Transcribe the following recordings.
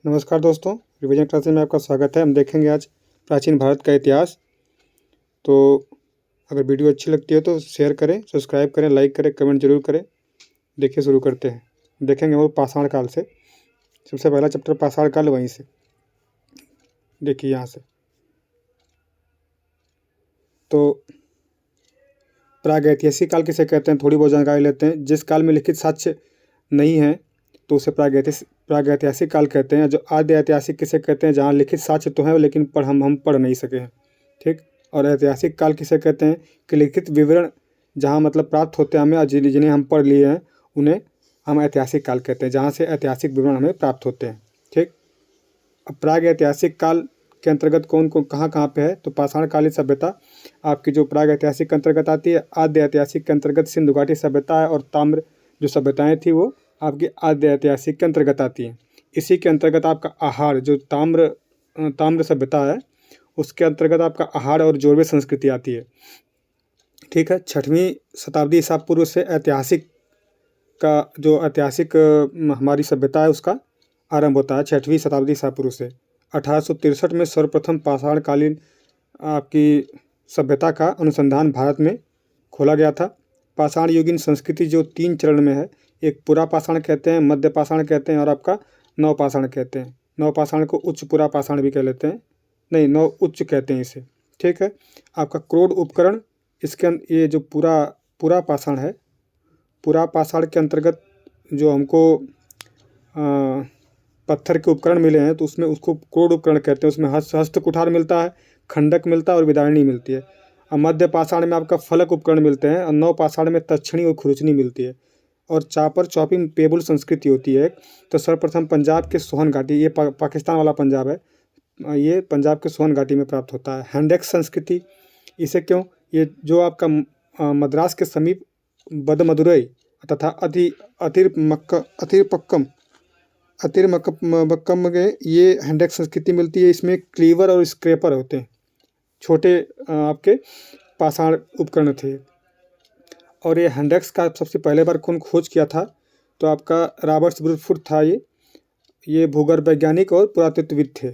नमस्कार दोस्तों, revision classes में आपका स्वागत है। हम देखेंगे आज प्राचीन भारत का इतिहास। तो अगर वीडियो अच्छी लगती है तो शेयर करें, सब्सक्राइब करें, लाइक करें, कमेंट जरूर करें। देखिए शुरू करते हैं। देखेंगे वो पाषाण काल से। सबसे पहला चैप्टर पाषाण काल, वहीं से देखिए यहाँ से। तो प्रागैतिहासिक काल किसे कहते हैं, थोड़ी बहुत जानकारी लेते हैं। जिस काल में लिखित साक्ष्य नहीं है तो उसे प्रागैतिहासिक काल कहते हैं। जो आद्य ऐतिहासिक किसे कहते हैं, जहाँ लिखित साक्ष्य तो है लेकिन हम पढ़ नहीं सके हैं, ठीक। और ऐतिहासिक काल किसे कहते हैं कि लिखित विवरण जहाँ मतलब प्राप्त होते हैं हमें, जिन्हें हम पढ़ लिए हैं उन्हें हम ऐतिहासिक काल कहते हैं, जहाँ से ऐतिहासिक विवरण हमें प्राप्त होते हैं, ठीक। अब प्राग ऐतिहासिक काल के अंतर्गत कौन कौन कहाँ कहाँ पे है, तो पाषाण कालीन सभ्यता आपकी जो प्राग ऐतिहासिक के अंतर्गत आती है। आद्य ऐतिहासिक के अंतर्गत सिंधु घाटी सभ्यता है, और ताम्र जो सभ्यताएं थी वो आपकी आद्य ऐतिहासिक के अंतर्गत आती हैं। इसी के अंतर्गत आपका आहार जो ताम्र सभ्यता है उसके अंतर्गत आपका आहार और जोरवे संस्कृति आती है, ठीक है। 6वीं शताब्दी ईसा पूर्व से ऐतिहासिक का जो ऐतिहासिक हमारी सभ्यता है उसका आरंभ होता है 6वीं शताब्दी ईसा पूर्व से। 1863 में सर्वप्रथम पाषाण कालीन आपकी सभ्यता का अनुसंधान भारत में खोला गया था। पाषाण युगीन संस्कृति जो 3 चरण में है, एक पुरा पाषाण कहते हैं, मध्य पाषाण कहते हैं और आपका नव पाषाण कहते हैं। नव पाषाण को उच्च पुरा पाषाण भी कह लेते हैं, नहीं नव उच्च कहते हैं इसे, ठीक है। आपका क्रोड उपकरण इसके ये जो पुरा पाषाण है, पुरा पाषाण के अंतर्गत जो हमको पत्थर के उपकरण मिले हैं तो उसमें उसको क्रोड उपकरण कहते हैं। उसमें हस्त कुठार मिलता है, खंडक मिलता है और विदारणी मिलती है। और मध्य पाषाण में आपका फलक उपकरण मिलते हैं, और नव पाषाण में तक्षणी और खुरचनी मिलती है, और चापर चौपिंग पेबुल संस्कृति होती है। तो सर्वप्रथम पंजाब के सोहन घाटी, ये पाकिस्तान वाला पंजाब है, ये पंजाब के सोहन घाटी में प्राप्त होता है। हैंडेक्स संस्कृति, इसे क्यों, ये जो आपका मद्रास के समीप बदमदुरई तथा अतिरमक्कम में ये हैंडेक्स संस्कृति मिलती है। इसमें क्लीवर और स्क्रैपर होते हैं, छोटे आपके पाषाण उपकरण थे। और ये हैंडेक्स का सबसे पहले बार कौन खोज किया था, तो आपका रॉबर्ट्स ब्रूफुट था। ये भूगर्भ वैज्ञानिक और पुरातत्वविद थे।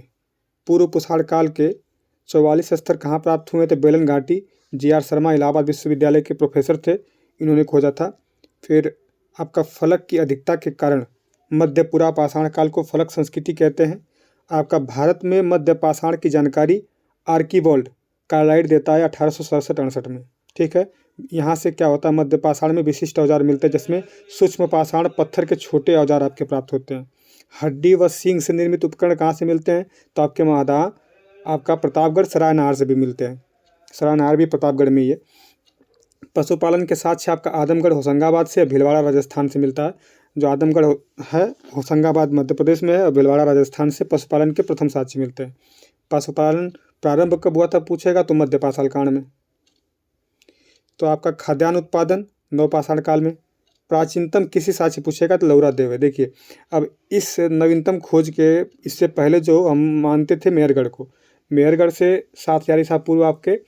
पूर्व पाषाण काल के 44 स्तर कहाँ प्राप्त हुए थे, बेलन घाटी। जी.आर. शर्मा इलाहाबाद विश्वविद्यालय के प्रोफेसर थे, इन्होंने खोजा था। फिर आपका फलक की अधिकता के कारण मध्य पुरा पाषाण काल को फलक संस्कृति कहते हैं। आपका भारत में मध्य पाषाण की जानकारी आर्कीबोल्ड कार्लाइड देता है 1867-68 में, ठीक है। यहाँ से क्या होता है, मध्य पाषाण में विशिष्ट औजार मिलते हैं, जिसमें सूक्ष्म पाषाण पत्थर के छोटे औजार आपके प्राप्त होते हैं। हड्डी व सींग से निर्मित उपकरण कहाँ से मिलते हैं, तो आपके महादा आपका प्रतापगढ़ सरायनहार से भी मिलते हैं। सरायनहार भी प्रतापगढ़ में ही है। पशुपालन के साथ से आपका आदमगढ़ होशंगाबाद से, भीलवाड़ा राजस्थान से मिलता है। जो आदमगढ़ है होशंगाबाद मध्य प्रदेश में है, और भीलवाड़ा राजस्थान से पशुपालन के प्रथम साक्ष्य मिलते हैं। पशुपालन प्रारंभ कब हुआ था पूछेगा, तो मध्य पाषाण काल में। तो आपका खाद्यान्न उत्पादन नव पाषाण काल में। प्राचीनतम किसी साक्ष्य पूछेगा तो लौरा देव है। देखिए अब इस नवीनतम खोज के इससे पहले जो हम मानते थे मेहरगढ़ को, मेहरगढ़ से 7000 ईसा पूर्व आपके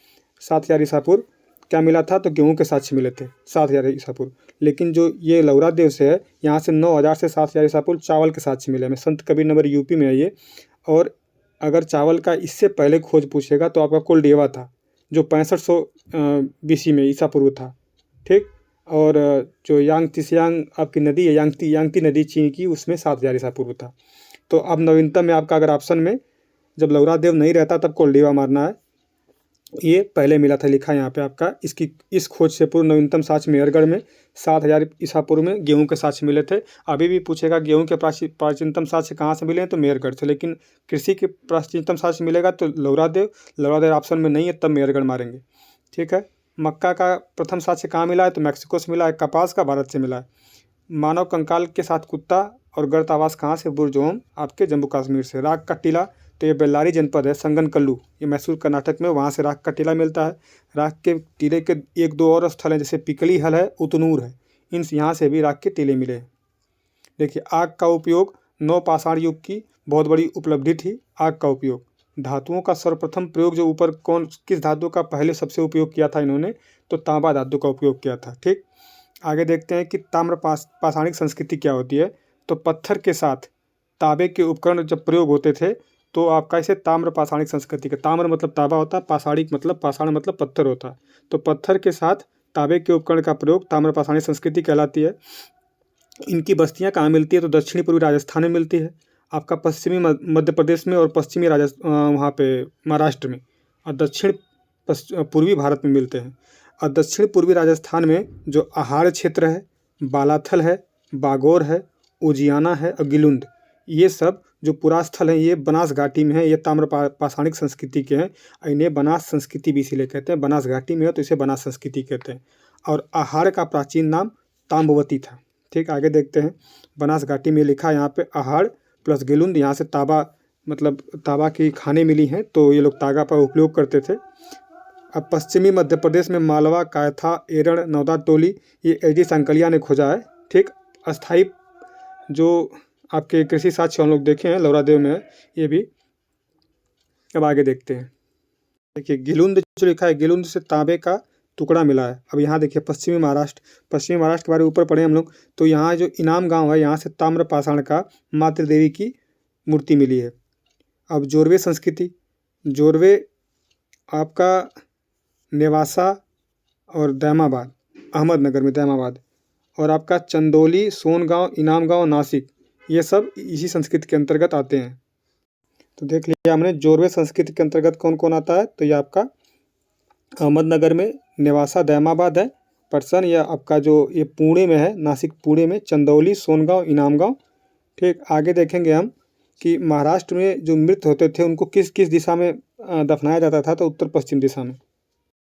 7000 ईसा पूर्व क्या मिला था, तो गेहूं के साक्ष्य मिले थे 7000 ईसा पूर्व। लेकिन जो ये लौरा देव से है, यहाँ से 9000 से 7000 ईसा पूर्व चावल के साक्ष्य मिले हमें। संत कबीर नगर यूपी में है ये। और अगर चावल का इससे पहले खोज पूछेगा तो आपका कोलडेवा था, जो 6500 BC में ईसा पूर्व था, ठीक। और जो यांगत्सियांग आपकी नदी है, यांगती नदी चीन की, उसमें 7000 ईसा पूर्व था। तो अब नवीनतम में आपका अगर ऑप्शन में जब लौरा देव नहीं रहता तब कोलडेवा मारना है, ये पहले मिला था, लिखा है यहाँ पे आपका। इस खोज से पूर्व नवीनतम साक्ष्य मेहरगढ़ में 7000 ईसा पूर्व में गेहूं के साक्ष्य मिले थे। अभी भी पूछेगा गेहूं के प्राचीनतम साक्ष्य कहाँ से मिले हैं, तो मेहरगढ़ से। लेकिन कृषि के प्राचीनतम साक्ष्य मिलेगा तो लौरा देव ऑप्शन में नहीं है, तब मेहरगढ़ मारेंगे, ठीक है। मक्का का प्रथम साक्ष्य कहाँ मिला है, तो मैक्सिको से मिला है। कपास का भारत से मिला है। मानव कंकाल के साथ कुत्ता और गर्त आवास कहाँ से, बुर्जोम आपके जम्मू कश्मीर से। राग का टीला, तो ये बेल्लारी जनपद है, संगनकल्लू, ये मैसूर कर्नाटक में, वहाँ से राग का टीला मिलता है। राग के टीले के 1-2 और स्थल हैं, जैसे पिकली हल है, उतनूर है, इन यहाँ से भी राग के टीले मिले हैं। देखिए आग का उपयोग नव पाषाण युग की बहुत बड़ी उपलब्धि थी। आग का उपयोग, धातुओं का सर्वप्रथम प्रयोग जो ऊपर किस धातु का पहले सबसे उपयोग किया था इन्होंने, तो तांबा धातु का उपयोग किया था, ठीक। आगे देखते हैं कि ताम्र पाषाणिक संस्कृति क्या होती है। तो पत्थर के साथ तांबे के उपकरण जब प्रयोग होते थे तो आपका इसे ताम्र पाषाणिक संस्कृति का, ताम्र मतलब तांबा होता है, पाषाणिक मतलब पाषाण मतलब पत्थर होता है, तो पत्थर के साथ तांबे के उपकरण का प्रयोग ताम्र पाषाणिक संस्कृति कहलाती है। इनकी बस्तियां कहाँ मिलती है तो दक्षिणी पूर्वी राजस्थान में मिलती है, आपका पश्चिमी मध्य प्रदेश में और पश्चिमी वहाँ पे महाराष्ट्र में, और दक्षिण पूर्वी भारत में मिलते हैं। और दक्षिण पूर्वी राजस्थान में जो आहार क्षेत्र है, बालाथल है, बागौर है, उजियाना है और गिलुंद, ये सब जो पुरास्थल हैं ये बनास घाटी में है, ये ताम्र पाषाणिक संस्कृति के हैं। इन्हें बनास संस्कृति भी इसीलिए कहते हैं, बनास घाटी में है तो इसे बनास संस्कृति कहते हैं। और आहार का प्राचीन नाम ताम्बवती था। ठीक, आगे देखते हैं। बनास घाटी में लिखा है यहाँ पे आहार प्लस गिलुंद, यहाँ से तांबा मतलब तांबा की खानें मिली हैं, तो ये लोग तांबा का उपयोग करते थे। अब पश्चिमी मध्य प्रदेश में मालवा, कायथा, एरण, नौदा टोली, ये एच.डी. सांकलिया ने खोजा है। ठीक, अस्थाई जो आपके कृषि साक्ष्य हम लोग देखे हैं लौरादेव में है ये भी। अब आगे देखते हैं। देखिए गिलुंद जो लिखा है, गिलुंद से तांबे का टुकड़ा मिला है। अब यहाँ देखिए पश्चिमी महाराष्ट्र के बारे में ऊपर पढ़े हम लोग, तो यहाँ जो इनाम गांव है यहाँ से ताम्र पाषाण का मातृ देवी की मूर्ति मिली है। अब जोरवे संस्कृति, जोरवे आपका नेवासा और दैमाबाद, अहमदनगर में दैमाबाद, और आपका चंदौली, सोनगांव, इनाम गांव, नासिक, ये सब इसी संस्कृति के अंतर्गत आते हैं। तो देख लिया हमने जोरवे संस्कृति के अंतर्गत कौन कौन आता है, तो ये आपका अहमदनगर में नेवासा, दैमाबाद है पर्सन, या आपका जो ये पुणे में है, नासिक पुणे में, चंदौली, सोनगांव, इनाम गांव। ठीक, आगे देखेंगे हम कि महाराष्ट्र में जो मृत होते थे उनको किस किस दिशा में दफनाया जाता था, तो उत्तर पश्चिम दिशा में,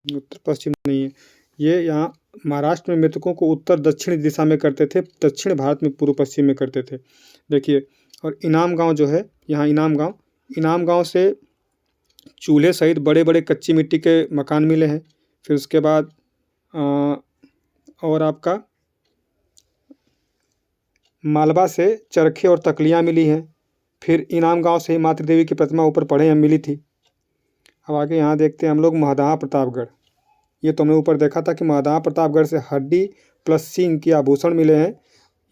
उत्तर पश्चिम नहीं है ये, यहाँ महाराष्ट्र में मृतकों को उत्तर दक्षिण दिशा में करते थे, दक्षिण भारत में पूर्व पश्चिम में करते थे। देखिए, और इनाम गांव जो है यहाँ, इनाम गांव से चूल्हे सहित बड़े बड़े कच्ची मिट्टी के मकान मिले हैं। फिर उसके बाद और आपका मालवा से चरखे और तकलियाँ मिली हैं। फिर इनाम गांव से ही मातृ देवी की प्रतिमा ऊपर पढ़े हम मिली थी। अब आगे यहाँ देखते हैं हम लोग महदाहा प्रतापगढ़। ये तो हमने ऊपर देखा था कि महदाहा प्रतापगढ़ से हड्डी प्लस सींग के आभूषण मिले हैं।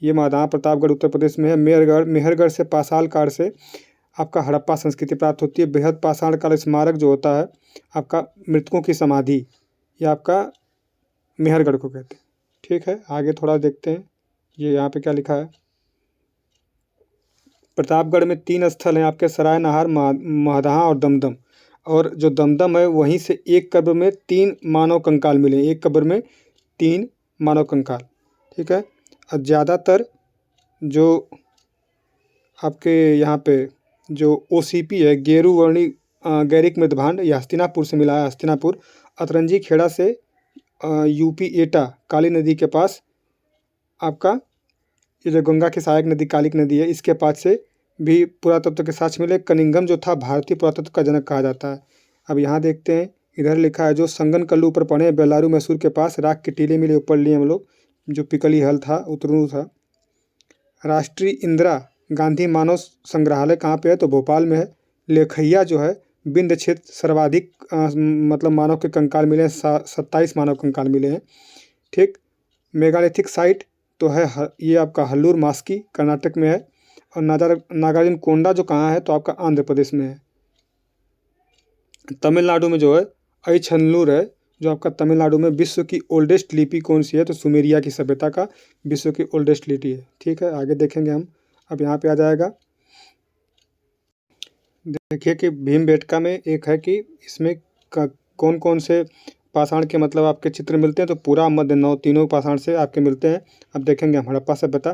ये महदाहा प्रतापगढ़ उत्तर प्रदेश में है। मेहरगढ़ से पाषाण काल से आपका हड़प्पा संस्कृति प्राप्त होती है। बेहद पाषाण काल स्मारक जो होता है आपका मृतकों की समाधि, ये आपका मेहरगढ़ को कहते हैं। ठीक है, आगे थोड़ा देखते हैं ये यहाँ पे क्या लिखा है। प्रतापगढ़ में 3 स्थल हैं आपके, सराय नहार, महदाहा और दमदम। और जो दमदम है वहीं से एक कब्र में 3 मानव कंकाल मिले, एक कब्र में 3 मानव कंकाल। ठीक है, और ज़्यादातर जो आपके यहाँ पे जो OCP है, गेरुवर्णी गैरिक मृदभांड, ये हस्तिनापुर से मिला है। हस्तिनापुर, अतरंजी खेड़ा से यूपी एटा काली नदी के पास आपका ये जो गंगा की सहायक नदी कालिक नदी है, इसके पास से भी पुरातत्व के साक्ष्य मिले। कनिंगम जो था भारतीय पुरातत्व का जनक कहा जाता है। अब यहाँ देखते हैं, इधर लिखा है जो संगन कल्लू ऊपर पढ़े, बेलारू मैसूर के पास राख के टीले मिले, ऊपर लिए हम लोग, जो पिकली हल था, उतरू था। राष्ट्रीय इंदिरा गांधी मानव संग्रहालय कहाँ पे है, तो भोपाल में है। लेखैया जो है विंध्य क्षेत्र, सर्वाधिक मतलब मानव के कंकाल मिले हैं, 27 मानव कंकाल मिले हैं। ठीक, मेगालिथिक साइट तो है ये आपका हल्लूर मास्की कर्नाटक में है। और नागार्जुन कोंडा जो कहाँ है, तो आपका आंध्र प्रदेश में है। तमिलनाडु में जो है अइछनलूर है, जो आपका तमिलनाडु में। विश्व की ओल्डेस्ट लिपि कौन सी है, तो सुमेरिया की सभ्यता का विश्व की ओल्डेस्ट लिपि है। ठीक है, आगे देखेंगे हम। अब यहाँ पे आ जाएगा, देखिए कि भीमबेटका में एक है कि इसमें कौन कौन से पाषाण के मतलब आपके चित्र मिलते हैं, तो पूरा मध्य 9 तीनों पाषाण से आपके मिलते हैं। अब देखेंगे हम हड़प्पा सभ्यता,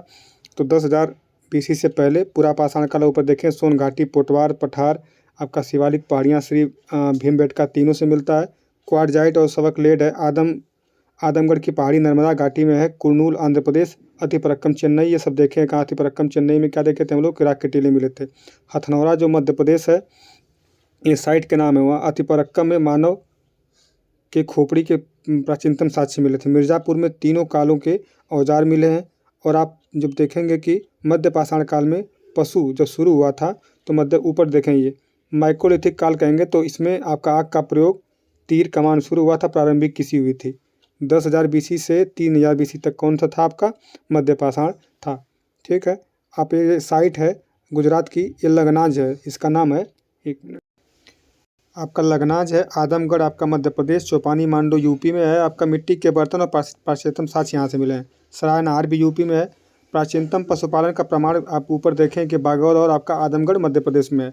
तो 10,000 BC से पहले पूरा पाषाण काल ऊपर देखें, सोन घाटी, पोटवार, पठार, आपका शिवालिक पहाड़ियाँ श्री भीमबेटका तीनों से मिलता है। क्वार्टजाइट और सवकलेड है। आदमगढ़ की पहाड़ी नर्मदा घाटी में है। कुर्नूल आंध्र प्रदेश, अतिपरक्कम चेन्नई, ये सब देखे हैं। कहाँ अतिपरक्कम चेन्नई में क्या देखे थे हम लोग, किराक के टीले मिले थे। हथनौरा जो मध्य प्रदेश है, ये साइट के नाम है वहाँ। अतिपरक्कम में मानव के खोपड़ी के प्राचीनतम साक्ष्य मिले थे। मिर्ज़ापुर में तीनों कालों के औजार मिले हैं। और आप जब देखेंगे कि मध्य पाषाण काल में पशु जब शुरू हुआ था, तो मध्य ऊपर देखेंगे माइकोलिथिक काल कहेंगे, तो इसमें आपका आग का प्रयोग, तीर कमान शुरू हुआ था, प्रारंभिक कृषि हुई थी। 10,000 BC से 3,000 BC तक कौन सा था आपका, मध्य पाषाण था। ठीक है, आप ये साइट है गुजरात की ये लगनाज है, इसका नाम है। एक मिनट, आपका लगनाज है, आदमगढ़ आपका मध्य प्रदेश, चौपानी मांडू यूपी में है। आपका मिट्टी के बर्तन और प्राचीनतम साक्ष्य यहाँ से मिले हैं। सरायनहार भी यूपी में है। प्राचीनतम पशुपालन का प्रमाण आप ऊपर देखें कि बागौर और आपका आदमगढ़ मध्य प्रदेश में है।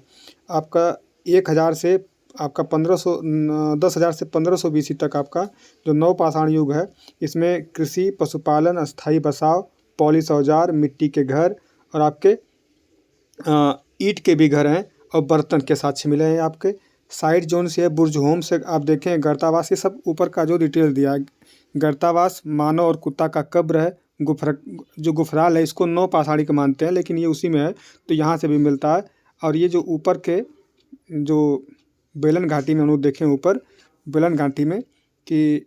आपका 1000 से आपका 1500 10,000 से 1500 बीसी तक आपका जो नवपाषाण युग है, इसमें कृषि, पशुपालन, अस्थायी बसाव, पॉलिश औजार, मिट्टी के घर और आपके ईंट के भी घर हैं और बर्तन के साक्ष्य मिले हैं आपके। साइड जोन से बुर्ज होम से आप देखें, गर्तावास, ये सब ऊपर का जो डिटेल दिया है। गर्तावास मानव और कुत्ता का कब्र है। जो गुफराल है इसको नवपाषाणी का मानते हैं, लेकिन ये उसी में है, तो यहाँ से भी मिलता है। और ये जो ऊपर के जो बेलन घाटी में हम लोग देखें, ऊपर बेलन घाटी में कि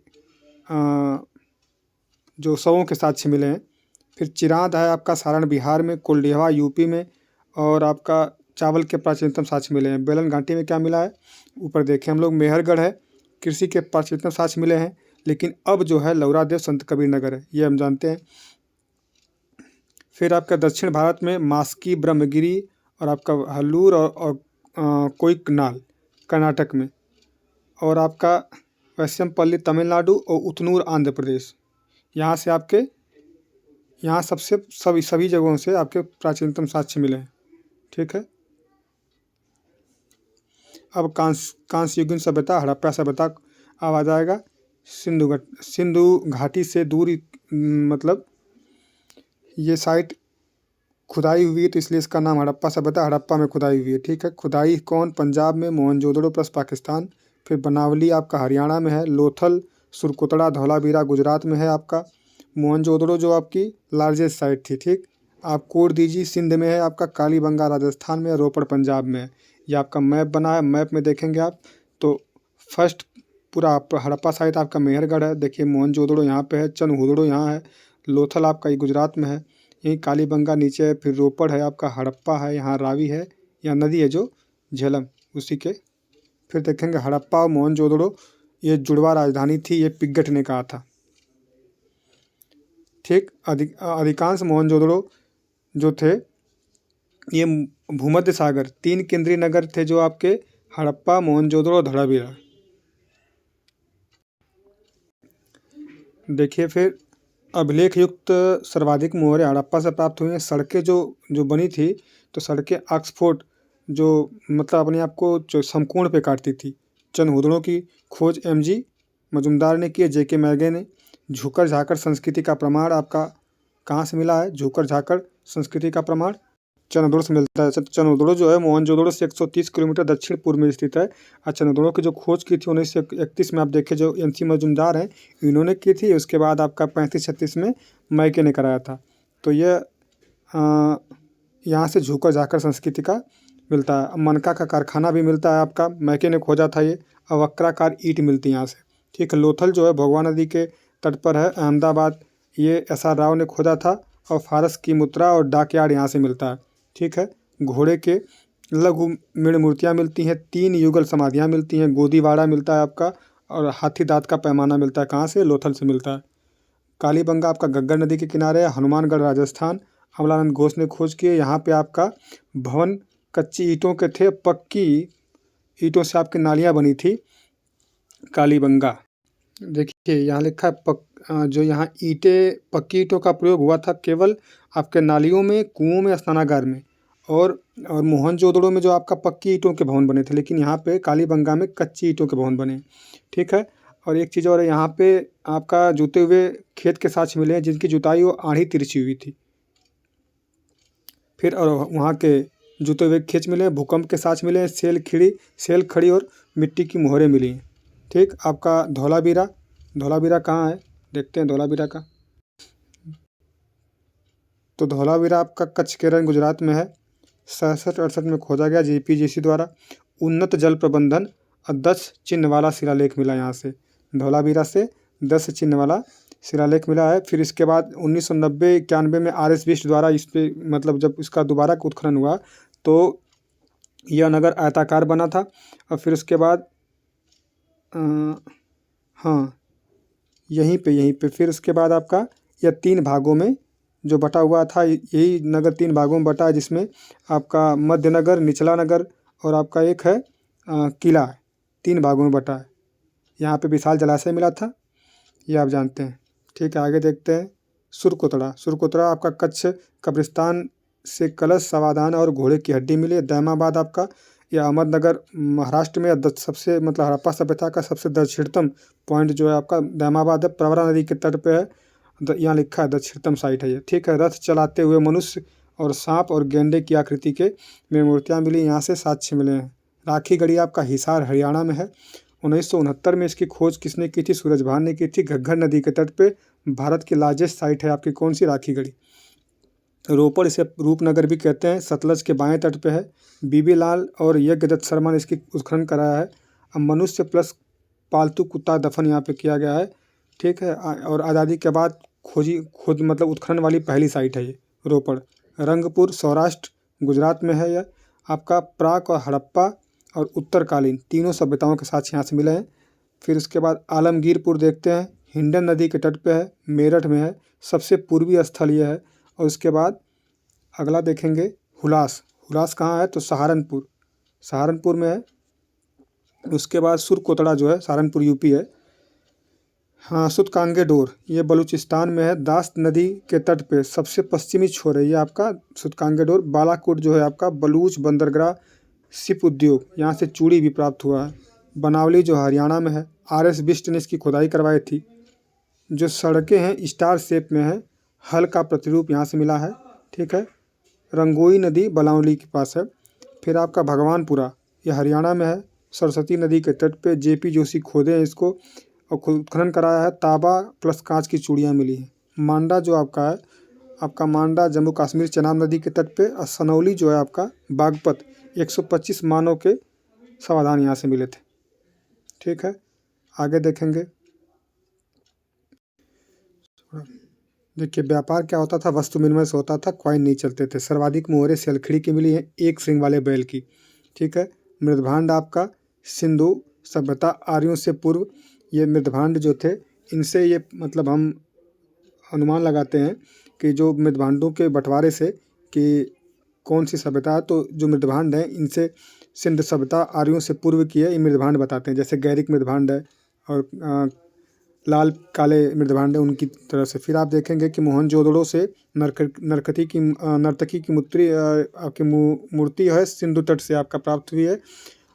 जो शवों के साक्ष्य मिले हैं। फिर चिरांद है आपका सारण बिहार में, कोल्डिहवा यूपी में और आपका चावल के प्राचीनतम साक्ष्य मिले हैं। बेलन घाटी में क्या मिला है, ऊपर देखें हम लोग, मेहरगढ़ है, कृषि के प्राचीनतम साक्ष्य मिले हैं। लेकिन अब जो है लौरादेव संत कबीर नगर है, ये हम जानते हैं। फिर आपका दक्षिण भारत में मास्की, ब्रह्मगिरी और आपका हल्लूर और कोइकनाल कर्नाटक में, और आपका वैशंपल्ली तमिलनाडु और उतनूर आंध्र प्रदेश। यहाँ से आपके यहाँ सबसे सभी जगहों से आपके प्राचीनतम साक्ष्य मिले हैं। ठीक है। अब कांस्य युगीन सभ्यता, हड़प्पा सभ्यता अब आ जाएगा। सिंधु घाटी से दूर, मतलब ये साइट खुदाई हुई है, तो इसलिए इसका नाम हड़प्पा सभ्यता, हड़प्पा में खुदाई हुई है। ठीक है। खुदाई कौन, पंजाब में मोहनजोदड़ो प्लस पाकिस्तान। फिर बनावली आपका हरियाणा में है। लोथल, सुरकोतड़ा, धौलावीरा गुजरात में है आपका। मोहनजोदड़ो जो आपकी लार्जेस्ट साइट थी। ठीक। आप कोट दीजिए, सिंध में है आपका, कालीबंगा राजस्थान में, रोपड़ पंजाब में है। ये आपका मैप बना है, मैप में देखेंगे आप तो फर्स्ट पूरा हड़प्पा साइट आपका मेहरगढ़ है। देखिए मोहनजोदड़ो यहाँ पे है, चनहुदड़ो यहाँ है, लोथल आपका ये गुजरात में है, यहीं कालीबंगा नीचे है, फिर रोपड़ है आपका, हड़प्पा है, यहाँ रावी है, यहाँ नदी है जो झेलम, उसी के। फिर देखेंगे हड़प्पा और मोहनजोदड़ो ये जुड़वा राजधानी थी, ये पिग्गट ने कहा था। ठीक। अधिकांश मोहनजोदड़ो जो थे ये भूमध्य सागर, 3 केंद्रीय नगर थे जो आपके हड़प्पा, मोहनजोदड़ो, धोलावीरा। देखिए फिर अभिलेख युक्त सर्वाधिक मोहरें हड़प्पा से प्राप्त हुई हैं। सड़कें जो बनी थी, तो सड़कें ऑक्सफोर्ड जो मतलब अपने आप को जो समकोण पे काटती थी। चनहुदड़ों की खोज MG मजुमदार ने की है, JK मैगे ने। झूकर झाकर संस्कृति का प्रमाण आपका कहाँ से मिला है, झूकर झाकर संस्कृति का प्रमाण चनहुदड़ो से मिलता है। चनहुदड़ो जो है मोहनजोदड़ो से 130 किलोमीटर दक्षिण पूर्व में स्थित है। और चनहुदड़ो की जो खोज की थी 1931 में, आप देखें जो NC मजुमदार हैं इन्होंने की थी। उसके बाद आपका 35-36 में मैके ने कराया था। तो ये यहाँ से झूकर झाकर संस्कृति का मिलता है। मनका का कारखाना भी मिलता है आपका, मैके ने खोजा था ये। अवक्राकार ईंट मिलती है यहाँ से। ठीक है। लोथल जो है भगवा नदी के तट पर है, अहमदाबाद, ये SR राव ने खोजा था। और फारस की मुद्रा और डाकयार्ड यहाँ से मिलता है। ठीक है। घोड़े के लघु मृण मूर्तियाँ मिलती हैं, 3 युगल समाधियाँ मिलती हैं, गोदीवाड़ा मिलता है आपका, और हाथी दांत का पैमाना मिलता है, कहाँ से, लोथल से मिलता है। कालीबंगा आपका गग्गर नदी के किनारे है, हनुमानगढ़ राजस्थान, अमलानंद घोष ने खोज की है। यहाँ पे आपका भवन कच्ची ईंटों के थे, पक्की ईंटों से आपकी नालियाँ बनी थी कालीबंगा। देखिए यहाँ लिखा है जो यहाँ पक्की ईंटों का प्रयोग हुआ था केवल आपके नालियों में, कुओं में, स्नानागार में, और मोहनजोदड़ो में जो आपका पक्की ईंटों के भवन बने थे, लेकिन यहाँ पे कालीबंगा में कच्ची ईंटों के भवन बने। ठीक है। और एक चीज़ और है, यहाँ पे आपका जुते हुए खेत के साक्ष्य मिले हैं जिनकी जुताई वो आड़ी तिरछी हुई थी। फिर और वहाँ के जुते हुए खेत मिले हैं, भूकंप के साक्ष्य मिले हैं, सेल खड़ी और मिट्टी की मोहरें मिली हैं। ठीक। आपका धौलावीरा कहाँ है, देखते हैं धौलावीरा का। तो धौलावीरा आपका कच्छ केरल गुजरात में है। 67-68 में खोजा गया JPGC द्वारा। उन्नत जल प्रबंधन और 10 चिन्ह वाला शिलालेख मिला यहाँ से, धौलावीरा से 10 चिन्ह वाला शिलालेख मिला है। फिर इसके बाद 1990-91 में RS बिष्ट द्वारा इस पे मतलब जब इसका दोबारा उत्खनन हुआ तो यह नगर आयताकार बना था। और फिर उसके बाद हाँ यहीं पे फिर उसके बाद आपका यह 3 भागों में जो बटा हुआ था, यही नगर 3 भागों में बटा है, जिसमें आपका मध्य नगर, निचला नगर और आपका एक है किला है। 3 भागों में बटा है। यहाँ पे विशाल जलाशय मिला था, ये आप जानते हैं। ठीक है, आगे देखते हैं। सुरकोतड़ा। सुरकोतड़ा आपका कच्छ कब्रिस्तान से कलश, सावधान और घोड़े की हड्डी मिली है। दैमाबाद आपका या अहमदनगर महाराष्ट्र में सबसे मतलब हड़प्पा सभ्यता का सबसे दक्षिणतम पॉइंट जो है आपका दैमाबाद है। प्रवरा नदी के तट पे है। यहाँ लिखा है दक्षिणतम साइट है ये। ठीक है, रथ चलाते हुए मनुष्य और सांप और गेंडे की आकृति के में मूर्तियाँ मिली, यहाँ से साक्ष्य मिले हैं। राखी गढ़ी आपका हिसार हरियाणा में है। 1969 में इसकी खोज किसने की थी? सूरज भान ने की थी। घग्गर नदी के तट पे भारत की लार्जेस्ट साइट है आपकी कौन सी? राखी गढ़ी। रोपड़, इसे रूपनगर भी कहते हैं, सतलज के बाएं तट पे है। बीबी लाल और यज्ञदत्त शर्मा ने इसकी उत्खनन कराया है। अब मनुष्य प्लस पालतू कुत्ता दफन यहाँ पे किया गया है। ठीक है, और आज़ादी के बाद खुद मतलब उत्खनन वाली पहली साइट है ये रोपड़। रंगपुर सौराष्ट्र गुजरात में है यह। आपका प्राक और हड़प्पा और उत्तरकालीन तीनों सभ्यताओं के साथ यहाँ से मिले हैं। फिर उसके बाद आलमगीरपुर देखते हैं, हिंडन नदी के तट पे है, मेरठ में है, सबसे पूर्वी स्थल यह है। और उसके बाद अगला देखेंगे हुलास। हुलास कहाँ है? तो सहारनपुर, सहारनपुर में है। उसके बाद सुरकोतड़ा जो है सहारनपुर यूपी है। हाँ, सुतकांगेडोर ये बलूचिस्तान में है, दास्त नदी के तट पे सबसे पश्चिमी छोर है ये आपका सुतकांगेडोर। बालाकोट जो है आपका बलूच बंदरगाह शिप उद्योग, यहाँ से चूड़ी भी प्राप्त हुआ है। बनावली जो हरियाणा में है, RS बिष्ट ने इसकी खुदाई करवाई थी। जो सड़कें हैं स्टार शेप में है, हल का प्रतिरूप यहाँ से मिला है। ठीक है, रंगोई नदी बलावली के पास है। फिर आपका भगवानपुरा ये हरियाणा में है, सरस्वती नदी के तट पे JP जोशी खोदे हैं इसको और उत्खनन कराया है। तांबा प्लस कांच की चूड़ियाँ मिली हैं। मांडा जो आपका है, आपका मांडा जम्मू कश्मीर चनाब नदी के तट पे। और सनौली जो है आपका बागपत 125 मानव के समाधान यहाँ से मिले थे। ठीक है, आगे देखेंगे। देखिए, व्यापार क्या होता था? वस्तु विनिमय से होता था, कॉइन नहीं चलते थे। सर्वाधिक मोहरें सिलखड़ी की मिली है, एक सींग वाले बैल की। ठीक है, मृदभांड आपका सिंधु सभ्यता आर्यों से पूर्व, ये मृदभांड जो थे इनसे ये मतलब हम अनुमान लगाते हैं कि जो मृदभांडों के बंटवारे से कि कौन सी सभ्यता है, तो जो मृदभांड है इनसे सिंध सभ्यता आर्यों से पूर्व की है, ये मृदभांड बताते हैं। जैसे गैरिक मृदभांड है और लाल काले मृदभांड है उनकी तरह से। फिर आप देखेंगे कि मोहनजोदड़ो से नर्तकी की आपकी मूर्ति है सिंधु तट से आपका प्राप्त हुई है।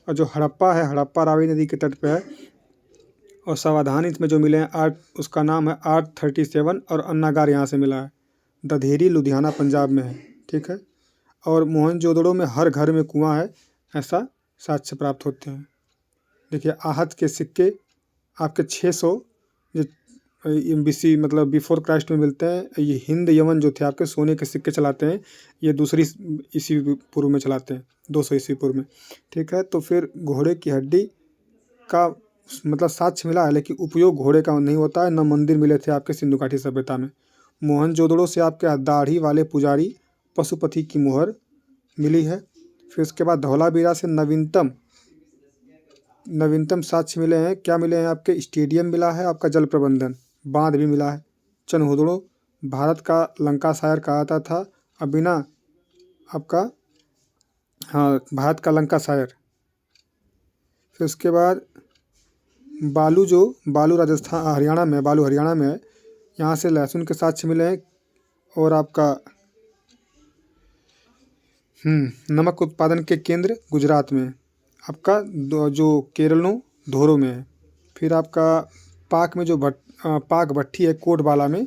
और जो हड़प्पा है, हड़प्पा रावी नदी के तट पे है। और सावधान इसमें जो मिले हैं उसका नाम है R37 और अन्नागार यहाँ से मिला है। दधेरी लुधियाना पंजाब में है। ठीक है, और मोहनजोदड़ो में हर घर में कुआं है, ऐसा साक्ष्य प्राप्त होते हैं। देखिए, आहत के सिक्के आपके 600 जो BC मतलब बिफोर क्राइस्ट में मिलते हैं। ये हिंद यमन जो थे आपके सोने के सिक्के चलाते हैं, ये दूसरी ईस्वी पूर्व में चलाते हैं, 200 ईस्वी पूर्व में। ठीक है, तो फिर घोड़े की हड्डी का मतलब साक्ष्य मिला है, लेकिन उपयोग घोड़े का नहीं होता है। न मंदिर मिले थे आपके सिंधु घाटी सभ्यता में। मोहनजोदड़ो से आपके दाढ़ी वाले पुजारी पशुपति की मुहर मिली है। फिर उसके बाद धौलावीरा से नवीनतम साक्ष्य मिले हैं। क्या मिले हैं? आपके स्टेडियम मिला है, आपका जल प्रबंधन बांध भी मिला है। चनहुदड़ो भारत का लंकाशायर कहा जाता था। अबिना आपका भारत का लंकाशायर। फिर उसके बाद बालू राजस्थान हरियाणा में, बालू हरियाणा में है, यहाँ से लहसुन के साक्ष्य मिले हैं। और आपका नमक उत्पादन के केंद्र गुजरात में, आपका जो केरलों धोरो में है। फिर आपका पाक में जो पाक भट्ठी है कोटबाला में,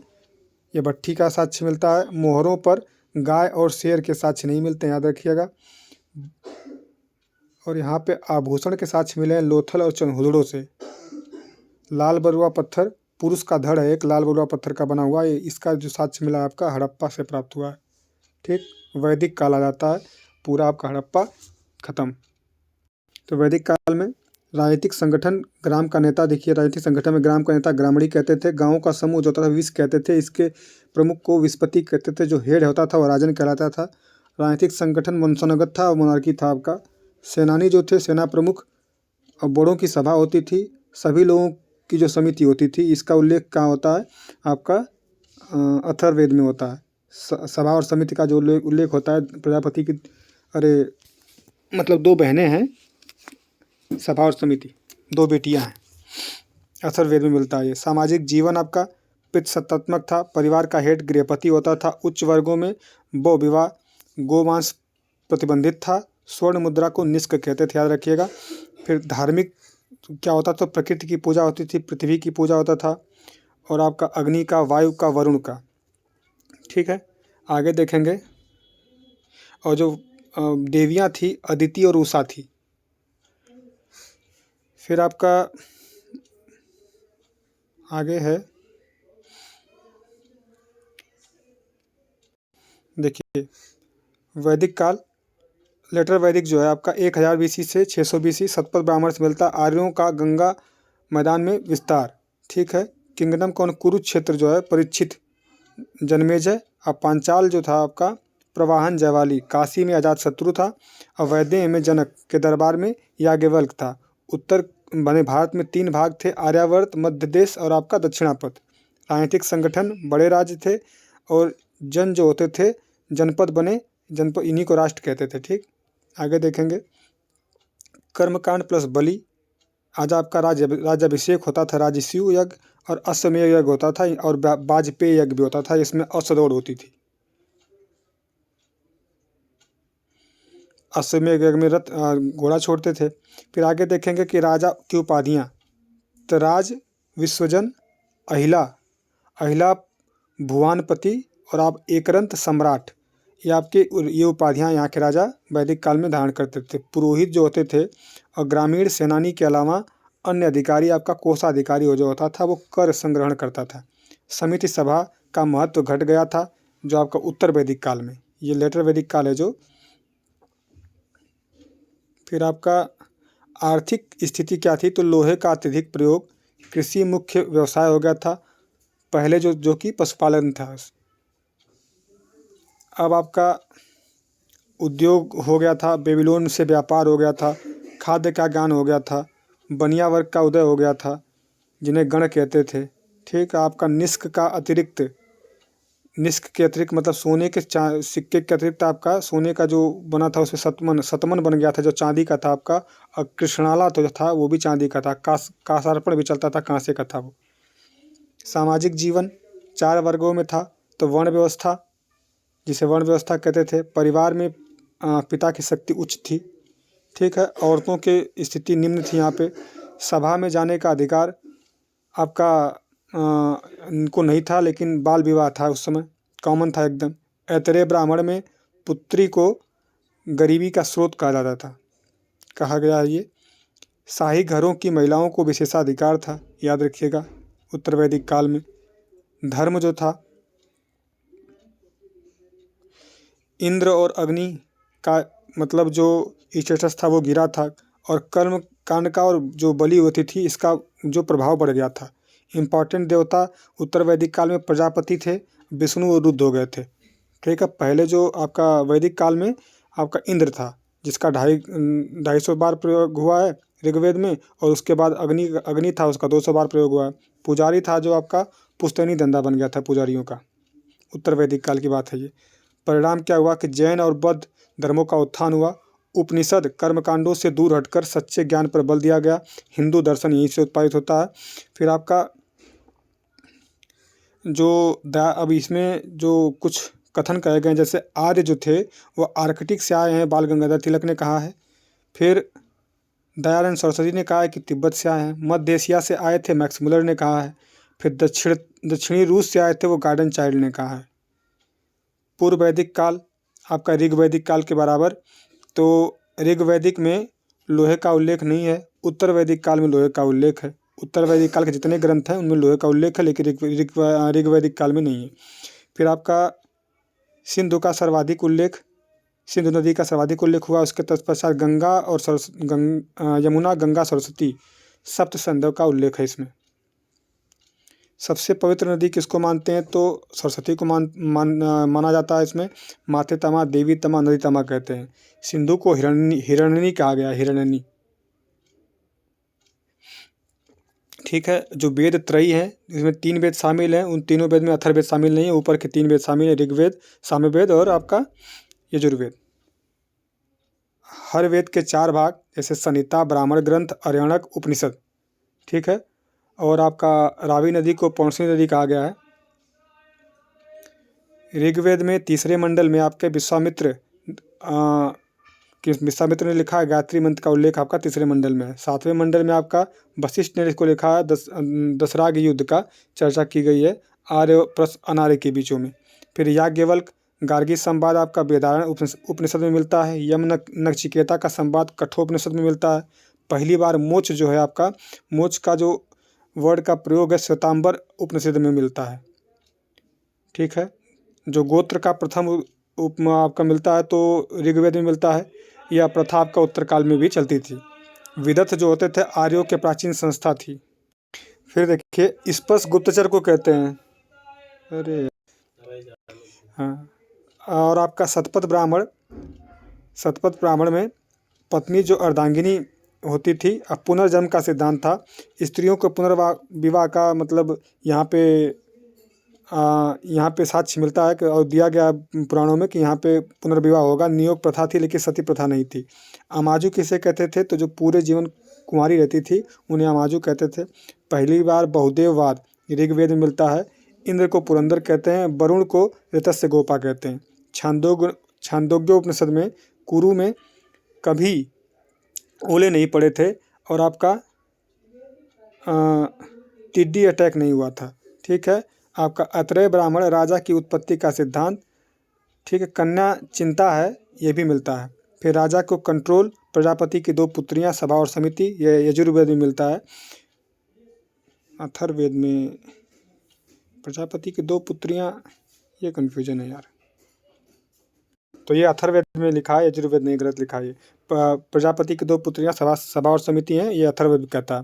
ये भट्ठी का साक्ष्य मिलता है। मोहरों पर गाय और शेर के साक्ष्य नहीं मिलते, याद रखिएगा। और यहाँ पे आभूषण के साक्ष्य मिले हैं लोथल और चनहुदड़ो से। लाल बरुआ पत्थर पुरुष का धड़ है, एक लाल बरुआ पत्थर का बना हुआ है, इसका जो साक्ष्य मिला है आपका हड़प्पा से प्राप्त हुआ है। ठीक, वैदिक काल आ जाता है, पूरा आपका हड़प्पा खत्म। तो वैदिक काल में राजनीतिक संगठन ग्राम का नेता, देखिए राजनीतिक संगठन में ग्राम का नेता ग्रामणी कहते थे। गाँव का समूह जो होता था विस कहते थे। इसके प्रमुख को विस्पति कहते थे। जो हेड होता था वो राजन कहलाता था। राजनीतिक संगठन वंशानुगत था और मोनार्की था आपका। सेनानी जो थे सेना प्रमुख, और बड़ों की सभा होती थी, सभी लोगों की जो समिति होती थी। इसका उल्लेख कहाँ होता है? आपका अथर्ववेद में होता है। सभा और समिति का जो उल्लेख होता है प्रजापति की, अरे मतलब दो बहनें हैं सभा और समिति, दो बेटियां हैं, अथर्ववेद में मिलता है ये। सामाजिक जीवन आपका पितृसत्तात्मक था, परिवार का हेड गृहपति होता था, उच्च वर्गों में बहुविवाह गोमांस प्रतिबंधित था, स्वर्ण मुद्रा को निष्क कहते थे, याद रखिएगा। फिर धार्मिक क्या होता था, प्रकृति की पूजा होती थी, पृथ्वी की पूजा होता था, और आपका अग्नि का, वायु का, वरुण का। ठीक है, आगे देखेंगे। और जो देवियाँ थी अदिति और उषा थी। फिर आपका आगे है, देखिए वैदिक काल। लेटर वैदिक जो है आपका 1000 BC से 600 BC सतपथ ब्राह्मण से मिलता। आर्यों का गंगा मैदान में विस्तार। ठीक है, किंगडम कौन, कुरुक्षेत्र जो है परीक्षित जन्मेजय। अब पांचाल जो था आपका प्रवाहन जयवाली। काशी में अजातशत्रु था। अवैधे में जनक के दरबार में याज्ञवल्क्य था। उत्तर बने भारत में 3 भाग थे, आर्यावर्त, मध्य देश और आपका दक्षिणापथ। राजनीतिक संगठन बड़े राज्य थे, और जन जो होते थे जनपद बने, जनपद इन्हीं को राष्ट्र कहते थे। ठीक, आगे देखेंगे। कर्मकांड प्लस बलि। आज आपका राज्याभिषेक होता था, राजस्यु यज्ञ और अश्वमेध यज्ञ होता था, और वाजपेयी यज्ञ भी होता था, इसमें अश्वदौड़ होती थी। अश्वमेध यज्ञ में रथ घोड़ा छोड़ते थे। फिर आगे देखेंगे कि राजा की उपाधियाँ। तो राज विश्वजन, अहिला भुवानपति और आप एकरंत सम्राट, ये उपाधियाँ यहाँ के राजा वैदिक काल में धारण करते थे। पुरोहित जो होते थे और ग्रामीण सेनानी के अलावा अन्य अधिकारी, आपका कोषाधिकारी जो होता था वो कर संग्रहण करता था। समिति सभा का महत्व घट गया था जो आपका उत्तर वैदिक काल में, ये लेटर वैदिक काल है जो। फिर आपका आर्थिक स्थिति क्या थी, तो लोहे का अत्यधिक प्रयोग, कृषि मुख्य व्यवसाय हो गया था पहले, जो कि पशुपालन था। अब आपका उद्योग हो गया था, बेबीलोन से व्यापार हो गया था, खाद्य का ज्ञान हो गया था, बनिया वर्ग का उदय हो गया था जिन्हें गण कहते थे। ठीक, आपका निष्क के अतिरिक्त मतलब सोने के सिक्के के अतिरिक्त आपका सोने का जो बना था उसमें शतमन बन गया था जो चांदी का था आपका। और कृष्णाला तो था वो भी चांदी का था। कासार्पण भी चलता था, कांसे का था वो। सामाजिक जीवन 4 वर्गों में था, तो वर्ण व्यवस्था, जिसे वर्ण व्यवस्था कहते थे। परिवार में पिता की शक्ति उच्च थी। ठीक है, औरतों की स्थिति निम्न थी यहाँ पे। सभा में जाने का अधिकार आपका इनको नहीं था, लेकिन बाल विवाह था उस समय, कॉमन था एकदम। ऐतरेय ब्राह्मण में पुत्री को गरीबी का स्रोत कहा जाता था, कहा गया है ये। शाही घरों की महिलाओं को विशेषाधिकार था, याद रखिएगा उत्तर वैदिक काल में। धर्म जो था, इंद्र और अग्नि का मतलब जो स्टेटस था वो गिरा था, और कर्म कांड का और जो बलि होती थी इसका जो प्रभाव बढ़ गया था। इम्पॉर्टेंट देवता उत्तर वैदिक काल में प्रजापति थे, विष्णु और रुद्र हो गए थे। ठीक है, पहले जो आपका वैदिक काल में आपका इंद्र था जिसका 250 बार प्रयोग हुआ है ऋग्वेद में, और उसके बाद अग्नि था उसका 200 बार प्रयोग हुआ है। पुजारी था जो आपका पुश्तैनी धंधा बन गया था पुजारियों का, उत्तर वैदिक काल की बात है ये। परिणाम क्या हुआ कि जैन और बौद्ध धर्मों का उत्थान हुआ। उपनिषद कर्मकांडों से दूर हटकर सच्चे ज्ञान पर बल दिया गया। हिंदू दर्शन यहीं से उत्पादित होता है। फिर आपका अब इसमें जो कुछ कथन कहे गए, जैसे आर्य जो थे वो आर्कटिक से आए हैं, बाल गंगाधर तिलक ने कहा है। फिर दयानंद सरस्वती ने कहा है कि तिब्बत से आए हैं। मध्य एशिया से आए थे, मैक्स मुलर ने कहा है। फिर दक्षिणी रूस से आए थे, वो गार्डन चाइल्ड ने कहा है। पूर्व वैदिक काल आपका ऋग वैदिक काल के बराबर, तो ऋग वैदिक में लोहे का उल्लेख नहीं है, उत्तर वैदिक काल में लोहे का उल्लेख है। उत्तर वैदिक काल के जितने ग्रंथ हैं उनमें लोहे का उल्लेख है, लेकिन ऋग वैदिक काल में नहीं है। फिर आपका सिंधु नदी का सर्वाधिक उल्लेख हुआ। उसके तत्पश्चात गंगा और यमुना, गंगा, सरस्वती, सप्त संध्यों का उल्लेख है इसमें। सबसे पवित्र नदी किसको मानते हैं, तो सरस्वती को माना जाता है इसमें। माते तमा, देवी तमा, नदी तमा कहते हैं। सिंधु को हिरण्यनी कहा गया, हिरण्यनी। ठीक है। जो वेद त्रयी है, इसमें 3 वेद शामिल हैं, उन तीनों वेद में अथर्ववेद शामिल नहीं है, ऊपर के 3 वेद शामिल हैं, ऋग्वेद, सामवेद और आपका यजुर्वेद। हर वेद के 4 भाग, जैसे संहिता, ब्राह्मण ग्रंथ, आरण्यक, उपनिषद, ठीक है। और आपका रावी नदी को पौंसनी नदी कहा गया है। ऋग्वेद में तीसरे मंडल में आपके विश्वामित्र विश्वामित्र ने लिखा है, गायत्री मंत्र का उल्लेख आपका तीसरे मंडल में है। 7वें मंडल में आपका वशिष्ठ ने इसको लिखा है, दशराग युद्ध का चर्चा की गई है आर्य प्लस अनार्य के बीचों में। फिर याज्ञवल्क गार्गी संवाद आपका वेदारण्य उपनिषद में मिलता है। यम नचिकेता का संवाद कठोपनिषद में मिलता है। पहली बार मोक्ष जो है आपका, मोक्ष का जो वर्ड का प्रयोग है, श्वेतांबर उपनिषद में मिलता है, ठीक है। जो गोत्र का प्रथम उपमा आपका मिलता है तो ऋग्वेद में मिलता है। यह प्रथा आपका उत्तर काल में भी चलती थी। विदथ जो होते थे आर्यों के प्राचीन संस्था थी। फिर देखिए स्पर्श गुप्तचर को कहते हैं, अरे हाँ। और आपका शतपथ ब्राह्मण में पत्नी जो अर्धांगिनी होती थी, अब पुनर्जन्म का सिद्धांत था। स्त्रियों को पुनर्विवाह का मतलब यहाँ पे साक्ष्य मिलता है कि और दिया गया पुराणों में कि यहाँ पे पुनर्विवाह होगा। नियोग प्रथा थी लेकिन सती प्रथा नहीं थी। अमाजु किसे कहते थे, तो जो पूरे जीवन कुंवारी रहती थी उन्हें अमाजु कहते थे। पहली बार बहुदेववाद ऋग्वेद में मिलता है। इंद्र को पुरंदर कहते हैं, वरुण को ऋतस्य गोपा कहते हैं। छांदोग्योपनिषद में कुरु में कभी ओले नहीं पड़े थे और आपका टिड्डी अटैक नहीं हुआ था, ठीक है। आपका अत्रेय ब्राह्मण राजा की उत्पत्ति का सिद्धांत, ठीक है। कन्या चिंता है, ये भी मिलता है। फिर राजा को कंट्रोल, प्रजापति की 2 पुत्रियां, सभा और समिति, ये यजुर्वेद में मिलता है। अथर्ववेद में प्रजापति की 2 पुत्रियां, ये कन्फ्यूजन है यार, तो ये अथर्ववेद में लिखा है, यजुर्वेद में गलत लिखा है। प्रजापति की 2 पुत्रियां, सभा और समिति हैं, ये अथर्ववेद कहता है।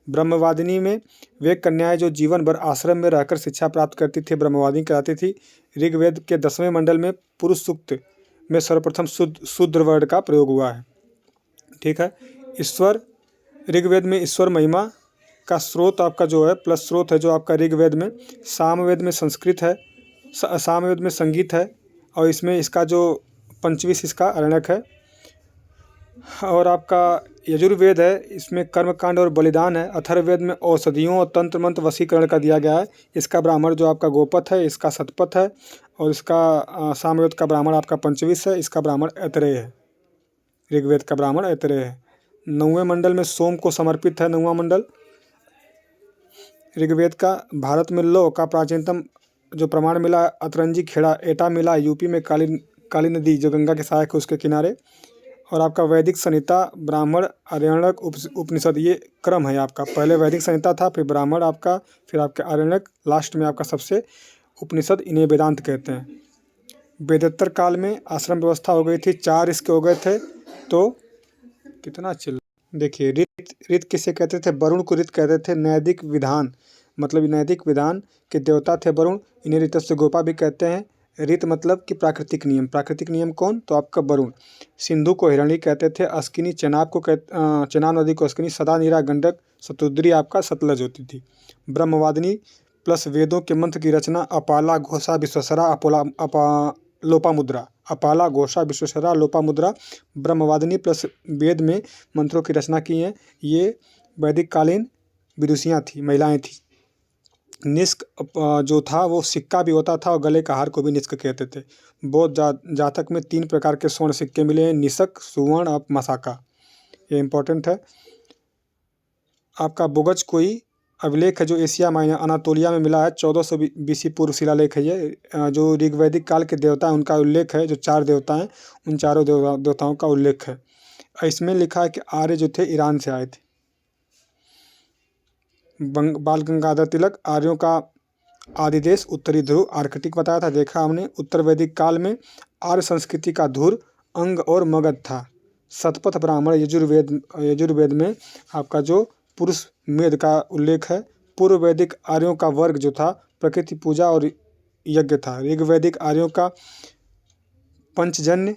ब्रह्मवादिनी में वे कन्याएं जो जीवन भर आश्रम में रहकर शिक्षा प्राप्त करती थी, ब्रह्मवादिनी कहलाती थी। ऋग्वेद के 10वें मंडल में पुरुष सूक्त में सर्वप्रथम शूद्र वर्ड का प्रयोग हुआ है, ठीक है। ईश्वर, ऋग्वेद में ईश्वर महिमा का स्रोत आपका जो है, प्लस स्रोत है जो आपका ऋग्वेद में। सामवेद में संस्कृत है, सामवेद में संगीत है, और इसमें इसका जो पंचविश इसका आरण्यक है। और आपका यजुर्वेद है, इसमें कर्मकांड और बलिदान है। अथर्ववेद में औषधियों और तंत्र मंत्र वशीकरण का दिया गया है। इसका ब्राह्मण जो आपका गोपथ है, इसका शतपथ है, और इसका सामवेद का ब्राह्मण आपका पंचविश है, इसका ब्राह्मण ऐतरेय है। ऋग्वेद का ब्राह्मण ऐतरेय है। 9वें मंडल में सोम को समर्पित है। 9वां मंडल ऋग्वेद का। भारत में लौ का प्राचीनतम जो प्रमाण मिला, अतरंजी खेड़ा एटा मिला। यूपी में काली नदी जो गंगा के सहायक है उसके किनारे। और आपका वैदिक संहिता, ब्राह्मण, आरण्यक, उपनिषद, ये क्रम है आपका। पहले वैदिक संहिता था, फिर ब्राह्मण आपका, फिर आपके आरण्यक, लास्ट में आपका सबसे उपनिषद। इन्हें वेदांत कहते हैं। वेदोत्तर काल में आश्रम व्यवस्था हो गई थी, 4 इसके हो गए थे। तो कितना चिल्ला, देखिए ऋत किसे कहते थे, वरुण को ऋत कहते थे। नैतिक विधान मतलब नैतिक विधान के देवता थे वरुण, इन्हें ऋतस्य गोपा भी कहते हैं। ऋत मतलब कि प्राकृतिक नियम। प्राकृतिक नियम कौन, तो आपका वरुण। सिंधु को हिरणी कहते थे। अस्किनी चनाब नदी को अस्किनी। सदा नीरा गंडक। शतुद्री आपका सतलज होती थी। ब्रह्मवादिनी प्लस वेदों के मंत्र की रचना, अपाला, घोषा, विश्वेश्वरा, लोपामुद्रा। अपाला, घोषा, विश्वेश्वरा, लोपामुद्रा ब्रह्मवादिनी प्लस वेद में मंत्रों की रचना की हैं। ये वैदिक कालीन विदुषियाँ थी, महिलाएं थी। निष्क जो था वो सिक्का भी होता था, और गले का हार को भी निष्क कहते थे। बौद्ध जातक में 3 प्रकार के स्वर्ण सिक्के मिले हैं, निषक, सुवर्ण और मसाका। ये इंपॉर्टेंट है। आपका बोगज कोई अभिलेख है जो एशिया माइनर अनातोलिया में मिला है। 1400 BC पूर्व शिलालेख है ये। जो ऋग्वैदिक काल के देवता हैं उनका उल्लेख है। जो 4 देवता हैं उन चारों देवताओं का उल्लेख है। इसमें लिखा है कि आर्य जो थे ईरान से आए थे। बाल गंगाधर तिलक, आर्यों का आदिदेश उत्तरी ध्रुव, आर्कटिक बताया था, देखा हमने। उत्तर वैदिक काल में आर्य संस्कृति का धुर अंग और मगध था। शतपथ ब्राह्मण यजुर्वेद में आपका जो पुरुष मेद का उल्लेख है। पूर्व वैदिक आर्यों का वर्ग जो था प्रकृति पूजा और यज्ञ था। ऋग्वैदिक आर्यों का पंचजन्य,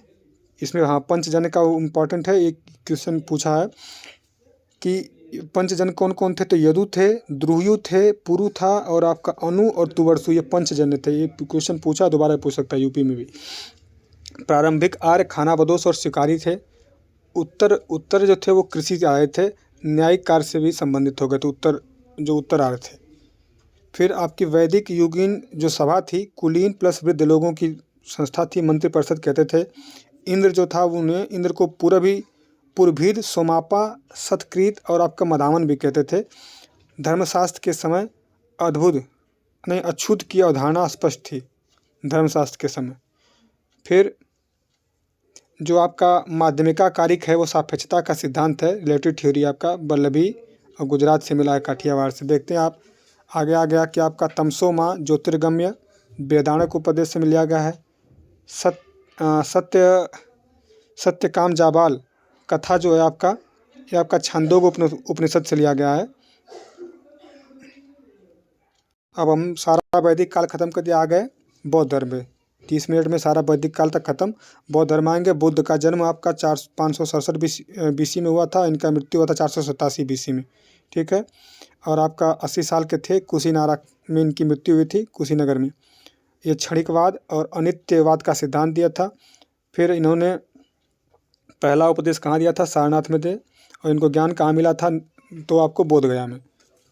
इसमें हाँ पंचजन्य का इम्पोर्टेंट है। एक क्वेश्चन पूछा है कि पंचजन कौन कौन थे? तो यदु थे, द्रुह्यु थे, पुरु था और आपका अनु और तुवर्सु, ये पंचजन्य थे। ये क्वेश्चन पूछा, दोबारा पूछ सकता है यूपी में भी। प्रारंभिक आर्य खानाबदोश और शिकारी थे। उत्तर जो थे वो कृषि से आए थे, न्यायिक कार्य से भी संबंधित हो गए थे उत्तर आर्य थे। फिर आपकी वैदिक युगीन जो सभा थी, कुलीन प्लस वृद्ध लोगों की संस्था थी, मंत्रिपरिषद कहते थे। इंद्र जो था उन्हें, इंद्र को पुरभीद, सोमापा, सतकृत और आपका मदावन भी कहते थे। धर्मशास्त्र के समय अछूत की अवधारणा स्पष्ट थी धर्मशास्त्र के समय। फिर जो आपका माध्यमिका कारिक है वो सापेक्षता का सिद्धांत है, रिलेटिव थ्योरी आपका वल्लभी और गुजरात से मिला है, काठियावाड़ से। देखते हैं आप आगे आ गया कि आपका तमसो माँ ज्योतिर्गम्य वेदांत उपदेश से लिया गया है। सत्यकाम जाबाल कथा जो है आपका, ये आपका छांदोग्य उपनिषद से लिया गया है। अब हम सारा वैदिक काल खत्म कर दिया, आ गए बौद्ध धर्म में। 30 मिनट में सारा वैदिक काल तक खत्म। बौद्ध धर्म आएंगे। बुद्ध का जन्म आपका 567 BC में हुआ था। इनका मृत्यु हुआ था 487 BC में, ठीक है। और आपका 80 साल के थे। कुशीनारा में इनकी मृत्यु हुई थी, कुशीनगर में। ये क्षणिकवाद और अनित्यवाद का सिद्धांत दिया था। फिर इन्होंने पहला उपदेश कहाँ दिया था? सारनाथ में दे। और इनको ज्ञान कहाँ मिला था? तो आपको बोधगया में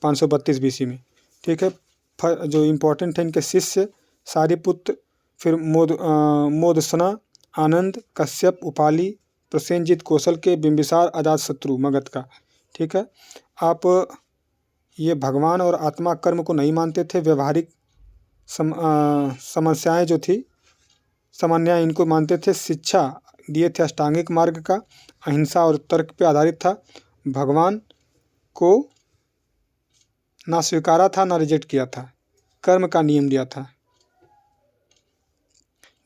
532 BC में, ठीक है। जो इम्पोर्टेंट है इनके शिष्य सारिपुत्र, फिर मोदसना, आनंद, कश्यप, उपाली, प्रसेनजीत कौशल के, बिंबिसार, अजातशत्रु मगध का, ठीक है। आप ये भगवान और आत्मा कर्म को नहीं मानते थे। व्यवहारिक समस्याएं जो थी, सामान्य इनको मानते थे। शिक्षा दिए थे अष्टांगिक मार्ग का, अहिंसा और तर्क पे आधारित था। भगवान को ना स्वीकारा था ना रिजेक्ट किया था, कर्म का नियम दिया था।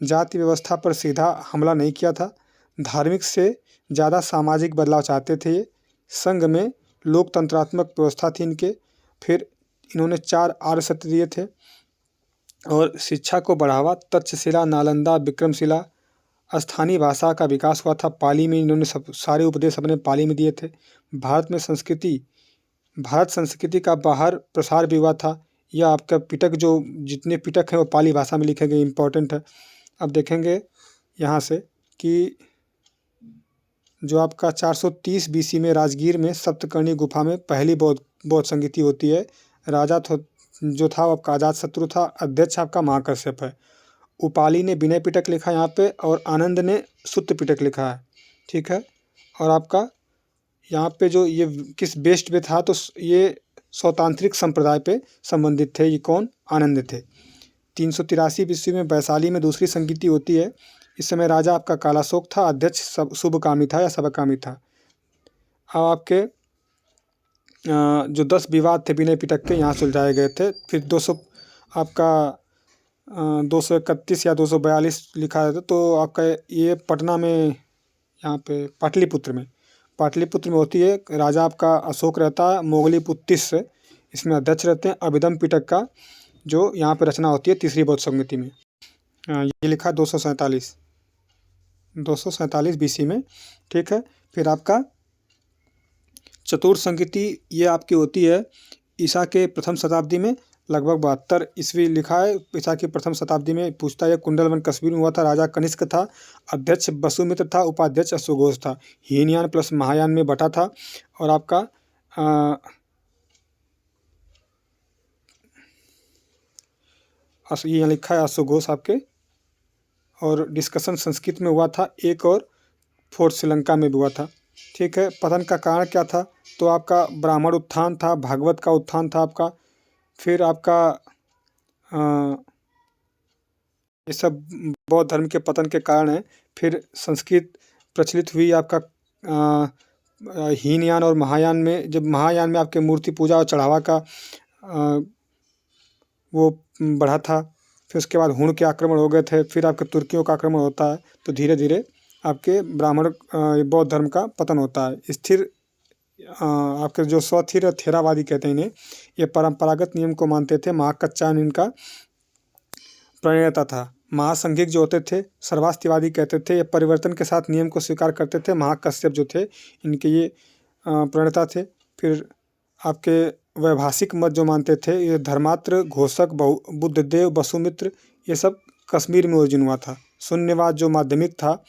जाति व्यवस्था पर सीधा हमला नहीं किया था। धार्मिक से ज़्यादा सामाजिक बदलाव चाहते थे ये। संघ में लोकतंत्रात्मक व्यवस्था थी इनके। फिर इन्होंने 4 आर्य सत्य दिए थे। और शिक्षा को बढ़ावा, तक्षशिला, नालंदा, विक्रमशिला, स्थानीय भाषा का विकास हुआ था। पाली में इन्होंने सारे उपदेश अपने पाली में दिए थे। भारत संस्कृति का बाहर प्रसार भी हुआ था। यह आपका पिटक, जो जितने पिटक हैं वो पाली भाषा में लिखे गए, इम्पोर्टेंट है। अब देखेंगे यहाँ से कि जो आपका 430 BC में राजगीर में सप्तकर्णी गुफा में पहली बौद्ध संगीति होती है। राजा जो था वो आपका अजातशत्रु था। अध्यक्ष आपका महाकश्यप है। उपाली ने विनय पिटक लिखा यहाँ पे, और आनंद ने सुत्त पिटक लिखा है, ठीक है। और आपका यहाँ पे जो ये किस बेस्ट पे था, तो ये स्वतांत्रिक संप्रदाय पे संबंधित थे। ये कौन? आनंद थे। 383 BC में वैशाली में दूसरी संगीति होती है। इस समय राजा आपका कालाशोक था। अध्यक्ष शुभकामी था या सबकामी था। अब आपके जो 10 विवाद थे विनय पिटक के, यहाँ सुलझाए गए थे। फिर 231 या 242 लिखा है, तो आपका ये पटना में, यहाँ पे पाटलिपुत्र में होती है। राजा आपका अशोक रहता है। मोगलीपुत्तिस इसमें अध्यक्ष रहते हैं। अभिधम पिटक का जो यहाँ पे रचना होती है तीसरी बौद्ध संगीति में। ये लिखा 247 BC में, ठीक है। फिर आपका चतुर्थ संगीति ये आपकी होती है ईसा के प्रथम शताब्दी में, लगभग 72 ईस्वी लिखा है। ईसा की प्रथम शताब्दी में पूछता है। कुंडलवन कश्मीर में हुआ था। राजा कनिष्क था। अध्यक्ष वसुमित्र था। उपाध्यक्ष अश्वघोष था। हीनयान प्लस महायान में बटा था। और आपका ये यहाँ लिखा है अश्वघोष आपके। और डिस्कशन संस्कृत में हुआ था एक, और फोर्ट श्रीलंका में भी हुआ था, ठीक है। पतन का कारण क्या था? तो आपका ब्राह्मण उत्थान था, भागवत का उत्थान था आपका। फिर आपका ये सब बौद्ध धर्म के पतन के कारण है। फिर संस्कृत प्रचलित हुई आपका हीनयान और महायान में। जब महायान में आपके मूर्ति पूजा और चढ़ावा का वो बढ़ा था। फिर उसके बाद हुण के आक्रमण हो गए थे। फिर आपके तुर्कियों का आक्रमण होता है। तो धीरे धीरे आपके ब्राह्मण बौद्ध धर्म का पतन होता है। स्थिर आपके जो स्वथिर थेरावादी कहते हैं इन्हें, ये परंपरागत नियम को मानते थे। महाकच्चायन इनका प्रणेता था। महासंघिक जो होते थे सर्वास्तिवादी कहते थे। ये परिवर्तन के साथ नियम को स्वीकार करते थे। महाकश्यप जो थे इनके ये प्रणेता थे। फिर आपके वैभाषिक मत जो मानते थे ये धर्मात्र, घोषक, बुद्धदेव, वसुमित्र, ये सब कश्मीर में ओरिजिन हुआ था। शून्यवाद जो माध्यमिक था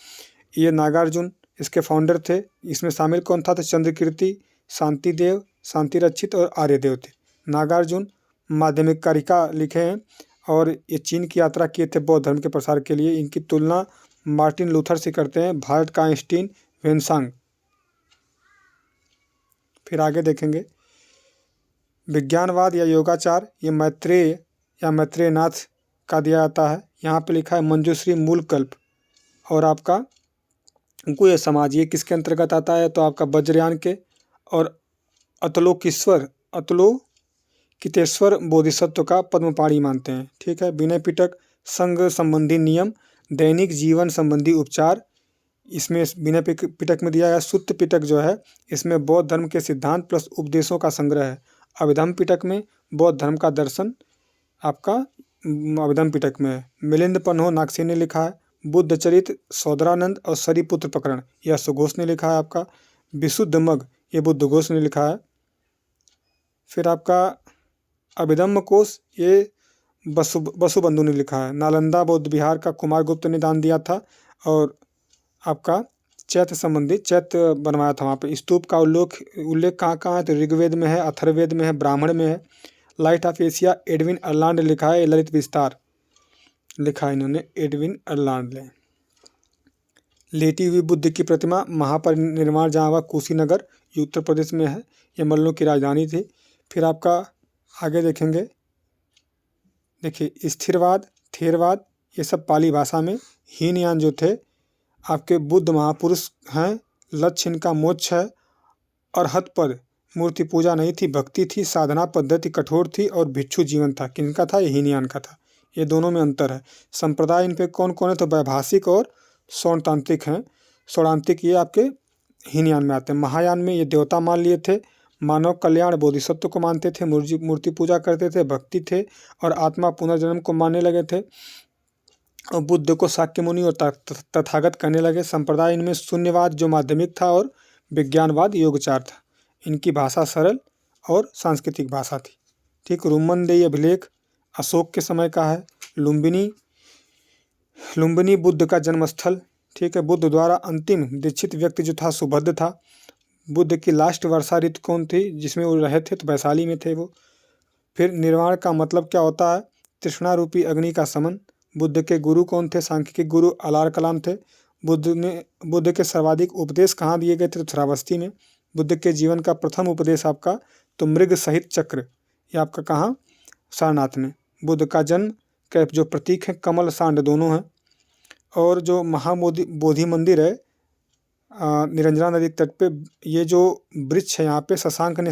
ये नागार्जुन इसके फाउंडर थे। इसमें शामिल कौन था? तो चंद्रकीर्ति, शांतिदेव, शांतिरक्षित और आर्यदेव थे। नागार्जुन माध्यमिक कारिका लिखे हैं और ये चीन की यात्रा किए थे बौद्ध धर्म के प्रसार के लिए। इनकी तुलना मार्टिन लूथर से करते हैं, भारत का आइंस्टीन, वेनसांग। फिर आगे देखेंगे विज्ञानवाद या योगाचार, ये मैत्रेय या मैत्रेयनाथ का दिया जाता है। यहाँ पे लिखा है मंजूश्री मूलकल्प। और आपका गुह्य समाज ये किसके अंतर्गत आता है? तो आपका वज्रयान के। और अतलोकितेश्वर बोधिसत्व का पद्मपाणि मानते हैं। ठीक है। विनय पिटक संघ संबंधी नियम, दैनिक जीवन संबंधी उपचार, इसमें विनय पिटक में दिया गया। सुत्त पिटक जो है इसमें बौद्ध धर्म के सिद्धांत प्लस उपदेशों का संग्रह है। अभिधम पिटक में बौद्ध धर्म का दर्शन आपका अभिधम पिटक में है। मिलिंद पन्हो नागसेन ने लिखा है। बुद्ध चरित सौदरानंद और सरिपुत्र प्रकरण यह सुघोष ने लिखा है। आपका विशुद्ध मग ये बुद्ध घोष ने लिखा है। फिर आपका अभिधम्म कोश ये वसुबंधु ने लिखा है। नालंदा बौद्ध विहार का कुमारगुप्त ने दान दिया था। और आपका चैत्य बनवाया था। वहाँ पे स्तूप का उल्लेख कहाँ है? तो ऋग्वेद में है, अथर्ववेद में है, ब्राह्मण में है। लाइट ऑफ एशिया एडविन अर्लांड लिखा है। ललित विस्तार लिखा है इन्होंने, एडविन अर्लांड ने। लेटी हुई बुद्ध की प्रतिमा महापरिनिर्वाण जहाँ हुआ कुशीनगर ये उत्तर प्रदेश में है। ये मल्लों की राजधानी थी। फिर आपका आगे देखेंगे, देखिए स्थिरवाद, थेरवाद ये सब पाली भाषा में। हीनयान जो थे आपके बुद्ध महापुरुष हैं। लक्ष्य इनका मोक्ष है और हतपद मूर्ति पूजा नहीं थी, भक्ति थी, साधना पद्धति कठोर थी और भिक्षु जीवन था। किनका था? ये हीनयान का था। ये दोनों में अंतर है। संप्रदाय इन पे कौन कौन है? तो वैभाषिक और शौणतांत्रिक हैं। शौणांतिक ये आपके हीनयान में आते हैं। महायान में ये देवता मान लिए थे, मानव कल्याण बोधिसत्व को मानते थे, मूर्ति पूजा करते थे, भक्ति थे और आत्मा पुनर्जन्म को मानने लगे थे। और बुद्ध को शाक्य मुनि और तथागत कहने लगे। संप्रदाय इनमें शून्यवाद जो माध्यमिक था और विज्ञानवाद योगाचार था। इनकी भाषा सरल और सांस्कृतिक भाषा थी। ठीक। रुम्मनदेही अभिलेख अशोक के समय का है। लुम्बिनी बुद्ध का जन्मस्थल। ठीक है। बुद्ध द्वारा अंतिम दीक्षित व्यक्ति जो था सुभद्र था। बुद्ध की लास्ट वर्षा ऋतु कौन थी जिसमें वो रहे थे? तो वैशाली में थे वो। फिर निर्वाण का मतलब क्या होता है? तृष्णा रूपी अग्नि का समन। बुद्ध के गुरु कौन थे? सांख्य के गुरु अलार कलाम थे। बुद्ध के सर्वाधिक उपदेश कहाँ दिए गए थे? तो श्रावस्ती में। बुद्ध के जीवन का प्रथम उपदेश आपका तो मृग सहित चक्र ये आपका कहाँ? सारनाथ में। बुद्ध का जन्म के जो प्रतीक है कमल सांड दोनों हैं। और जो बोधि मंदिर है निरंजना नदी तट पे, ये जो वृक्ष है यहाँ पे शशांक ने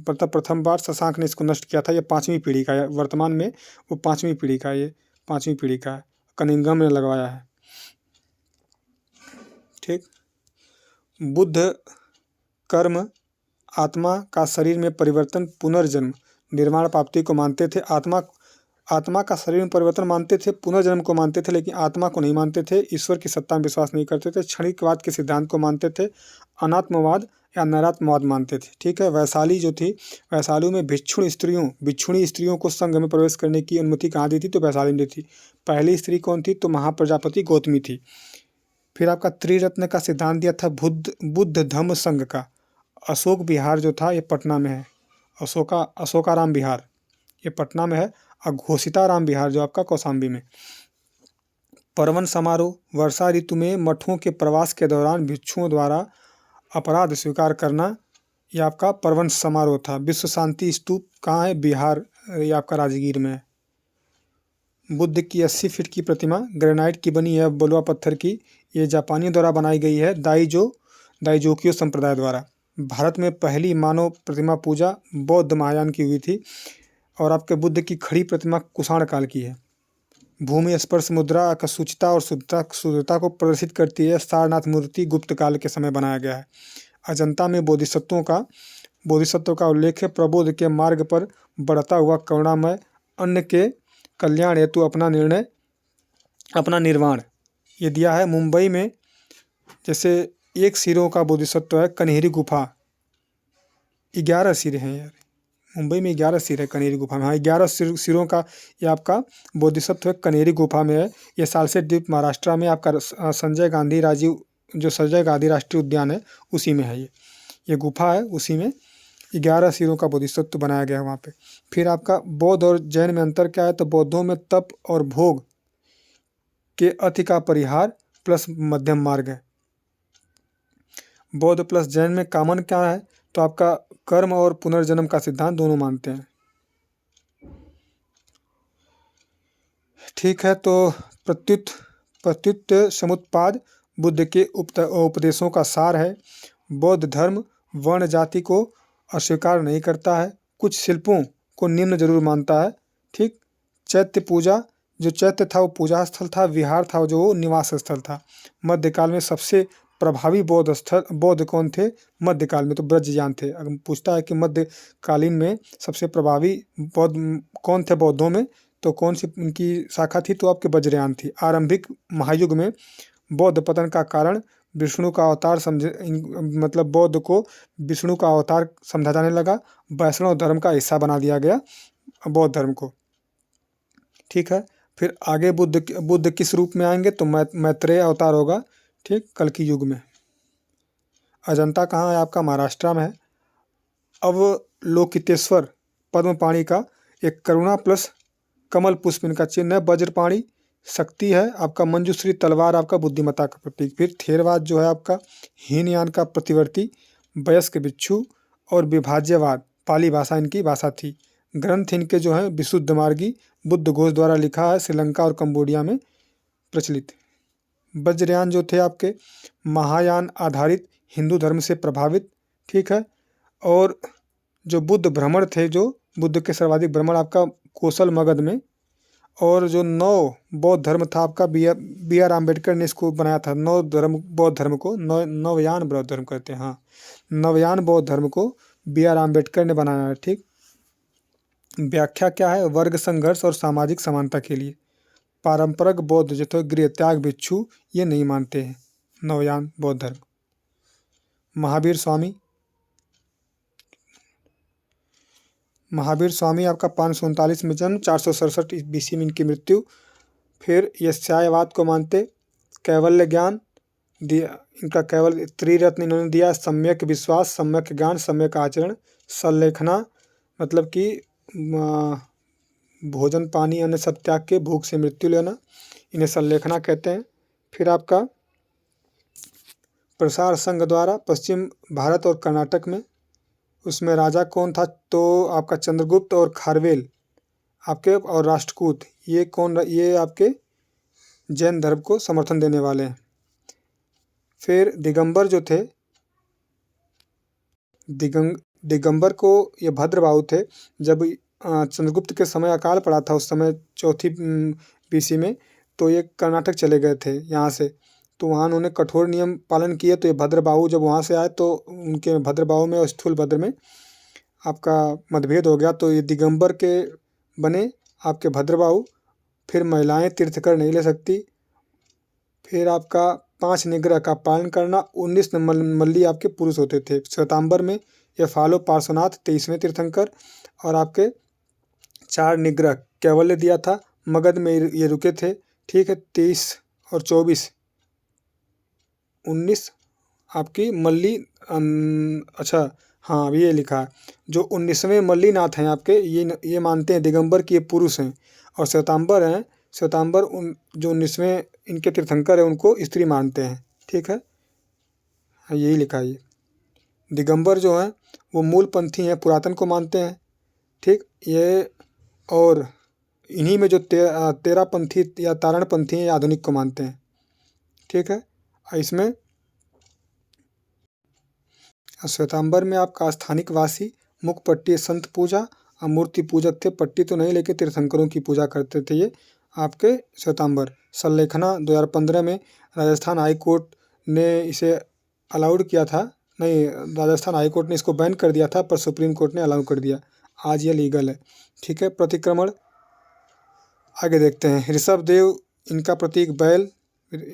प्रथम बार शशांक ने इसको नष्ट किया था। ये 5वीं पीढ़ी का है। वर्तमान में वो 5वीं पीढ़ी का है। ये 5वीं पीढ़ी का है। कनिंगम ने लगवाया है। ठीक। बुद्ध कर्म, आत्मा का शरीर में परिवर्तन, पुनर्जन्म, निर्वाण प्राप्ति को मानते थे। आत्मा का शरीर में परिवर्तन मानते थे, पुनर्जन्म को मानते थे, लेकिन आत्मा को नहीं मानते थे। ईश्वर की सत्ता में विश्वास नहीं करते थे। क्षणिकवाद के सिद्धांत को मानते थे। अनात्मवाद या नरात्मवाद मानते थे। ठीक है। वैशाली जो थी, वैशाली में भिक्षुणी स्त्रियों को संघ में प्रवेश करने की अनुमति कहाँ दी थी? तो वैशाली में दी थी। पहली स्त्री कौन थी? तो महाप्रजापति गौतमी थी। फिर आपका त्रिरत्न का सिद्धांत दिया था बुद्ध धम्म संघ का। अशोक विहार जो था ये पटना में है। अशोकाराम विहार ये पटना में है। और घोषिताराम विहार जो आपका कौशाम्बी में। पर्वन समारोह, वर्षा ऋतु में मठों के प्रवास के दौरान भिक्षुओं द्वारा अपराध स्वीकार करना, ये आपका पर्वन समारोह था। विश्व शांति स्तूप कहाँ है? बिहार, ये आपका राजगीर में है। बुद्ध की 80 फीट की प्रतिमा ग्रेनाइट की बनी है, बलुआ पत्थर की। ये जापानियों द्वारा बनाई गई है, दाइजोकियो संप्रदाय द्वारा। भारत में पहली मानव प्रतिमा पूजा बौद्ध महायान की हुई थी। और आपके बुद्ध की खड़ी प्रतिमा कुषाण काल की है। भूमि स्पर्श मुद्रा का शुचिता और शुद्धता को प्रदर्शित करती है। सारनाथ मूर्ति गुप्त काल के समय बनाया गया है। अजंता में बोधिसत्व का उल्लेख है। प्रबोध के मार्ग पर बढ़ता हुआ करुणामय, अन्य के कल्याण हेतु अपना निर्वाण ये दिया है। मुंबई में जैसे एक सिरों का बोधिसत्व है, कन्हेरी गुफा 11 सिर हैं यार, मुंबई में 11 सिर है कनेरी गुफा में। हाँ, 11 सिरों का ये आपका बोधिसत्व कनेरी गुफा में है। ये सालसेट द्वीप महाराष्ट्र में आपका संजय गांधी राष्ट्रीय उद्यान है, उसी में है ये गुफा है, उसी में 11 सिरों का बोधिसत्व बनाया गया है वहाँ पे। फिर आपका बौद्ध और जैन में अंतर क्या है, तो बौद्धों में तप और भोग के अति का परिहार प्लस मध्यम मार्ग है। बौद्ध प्लस जैन में कॉमन क्या है, तो आपका कर्म और पुनर्जन्म का सिद्धांत दोनों मानते हैं। ठीक है, तो प्रत्युत समुत्पाद बुद्ध के उपदेशों का सार है। बौद्ध धर्म वर्ण जाति को अस्वीकार नहीं करता है, कुछ शिल्पों को निम्न जरूर मानता है। ठीक, चैत्य पूजा, जो चैत्य था वो पूजा स्थल था, विहार था जो वो निवास स्थल था। मध्यकाल में सबसे प्रभावी बौद्ध कौन थे, मध्यकाल में तो ब्रजयान थे। अगर पूछता है कि मध्यकालीन में सबसे प्रभावी बौद्ध कौन थे बौद्धों में, तो कौन सी उनकी शाखा थी, तो आपके वज्रयान थी। आरंभिक महायुग में बौद्ध पतन का कारण विष्णु का अवतार मतलब बौद्ध को विष्णु का अवतार समझा जाने लगा, वैष्णव धर्म का हिस्सा बना दिया गया बौद्ध धर्म को। ठीक है, फिर आगे बुद्ध किस रूप में आएंगे, तो मैत्रेय अवतार होगा। ठीक, कल की युग में। अजंता कहाँ है, आपका महाराष्ट्र में है। अवलोकितेश्वर पद्मपाणि का एक करुणा प्लस कमल पुष्प इनका चिन्ह है। वज्रपाणि शक्ति है आपका। मंजूश्री तलवार आपका बुद्धिमत्ता का प्रतीक। फिर थेरवाद जो है आपका हीनयान का प्रतिवर्ती, वयस्क भिक्षु और विभाज्यवाद पाली भाषा इनकी भाषा थी। ग्रंथ इनके जो है विशुद्ध मार्गी बुद्ध घोष द्वारा लिखा है, श्रीलंका और कंबोडिया में प्रचलित। वज्रयान जो थे आपके महायान आधारित हिंदू धर्म से प्रभावित। ठीक है, और जो बुद्ध भ्रमण थे, जो बुद्ध के सर्वाधिक भ्रमण आपका कौशल मगध में, और जो नौ बौद्ध धर्म था आपका बी आर अम्बेडकर ने इसको बनाया था। बौद्ध धर्म को नवयान बौद्ध धर्म कहते हैं। हाँ, नवयान बौद्ध धर्म को बी आर अम्बेडकर ने बनाया है। ठीक, व्याख्या क्या है, वर्ग संघर्ष और सामाजिक समानता के लिए। पारंपरिक बौद्ध जो थे गृह त्याग भिक्षु ये नहीं मानते हैं, नवयान बौद्ध धर्म। महावीर स्वामी आपका 539 में जन्म, 467 BC में इनकी मृत्यु। फिर ये सायवाद को मानते। कैवल्य ज्ञान दिया इनका, केवल त्रिरत्न इन्होंने दिया। सम्यक विश्वास, सम्यक ज्ञान, सम्यक आचरण। संलेखना मतलब कि भोजन पानी अन्य सब त्याग के भूख से मृत्यु लेना, इन्हें संलेखना कहते हैं। फिर आपका प्रसार संघ द्वारा पश्चिम भारत और कर्नाटक में, उसमें राजा कौन था, तो आपका चंद्रगुप्त और खारवेल आपके, और राष्ट्रकूट ये आपके जैन धर्म को समर्थन देने वाले हैं। फिर दिगंबर जो थे, दिगंबर को ये भद्रबाहु थे। जब चंद्रगुप्त के समय अकाल पड़ा था, उस समय 4वीं BC में, तो ये कर्नाटक चले गए थे यहाँ से, तो वहाँ उन्होंने कठोर नियम पालन किए। तो ये भद्रबाहु जब वहाँ से आए तो उनके भद्रबाहु में और स्थूलभद्र में आपका मतभेद हो गया, तो ये दिगंबर के बने आपके भद्रबाहु। फिर महिलाएं तीर्थकर नहीं ले सकती। फिर आपका 5 निग्रह का पालन करना। 19 मल्ली आपके पुरुष होते थे। श्वेतांबर में ये फालो पार्श्वनाथ 23वें तीर्थंकर, और आपके 4 निग्रह कैवल्य दिया था। मगध में ये रुके थे। ठीक है, 23 और 24 19 आपकी मल्ली। अच्छा हाँ, ये लिखा है जो 19वें मल्लीनाथ हैं आपके, ये मानते हैं दिगंबर की ये पुरुष हैं, और श्वेतांबर हैं, श्वेतांबर जो 19वें इनके तीर्थंकर है उनको स्त्री मानते हैं। ठीक है, यही लिखा है। ये दिगंबर जो है वो मूल पंथी हैं, पुरातन को मानते हैं। ठीक, ये और इन्हीं में जो 13 पंथी या तारण पंथी हैं, आधुनिक को मानते हैं। ठीक है, इसमें श्वेतांबर में आपका स्थानिक वासी मुखपट्टी संत पूजा और मूर्ति पूजक थे। पट्टी तो नहीं, लेकिन तीर्थंकरों की पूजा करते थे ये आपके श्वेतांबर। संलेखना 2015 में राजस्थान हाई कोर्ट ने इसे अलाउड किया था, नहीं, राजस्थान हाई कोर्ट ने इसको बैन कर दिया था, पर सुप्रीम कोर्ट ने अलाउ कर दिया। आज ये लीगल है। ठीक है, प्रतिक्रमण आगे देखते हैं। ऋषभ देव इनका प्रतीक बैल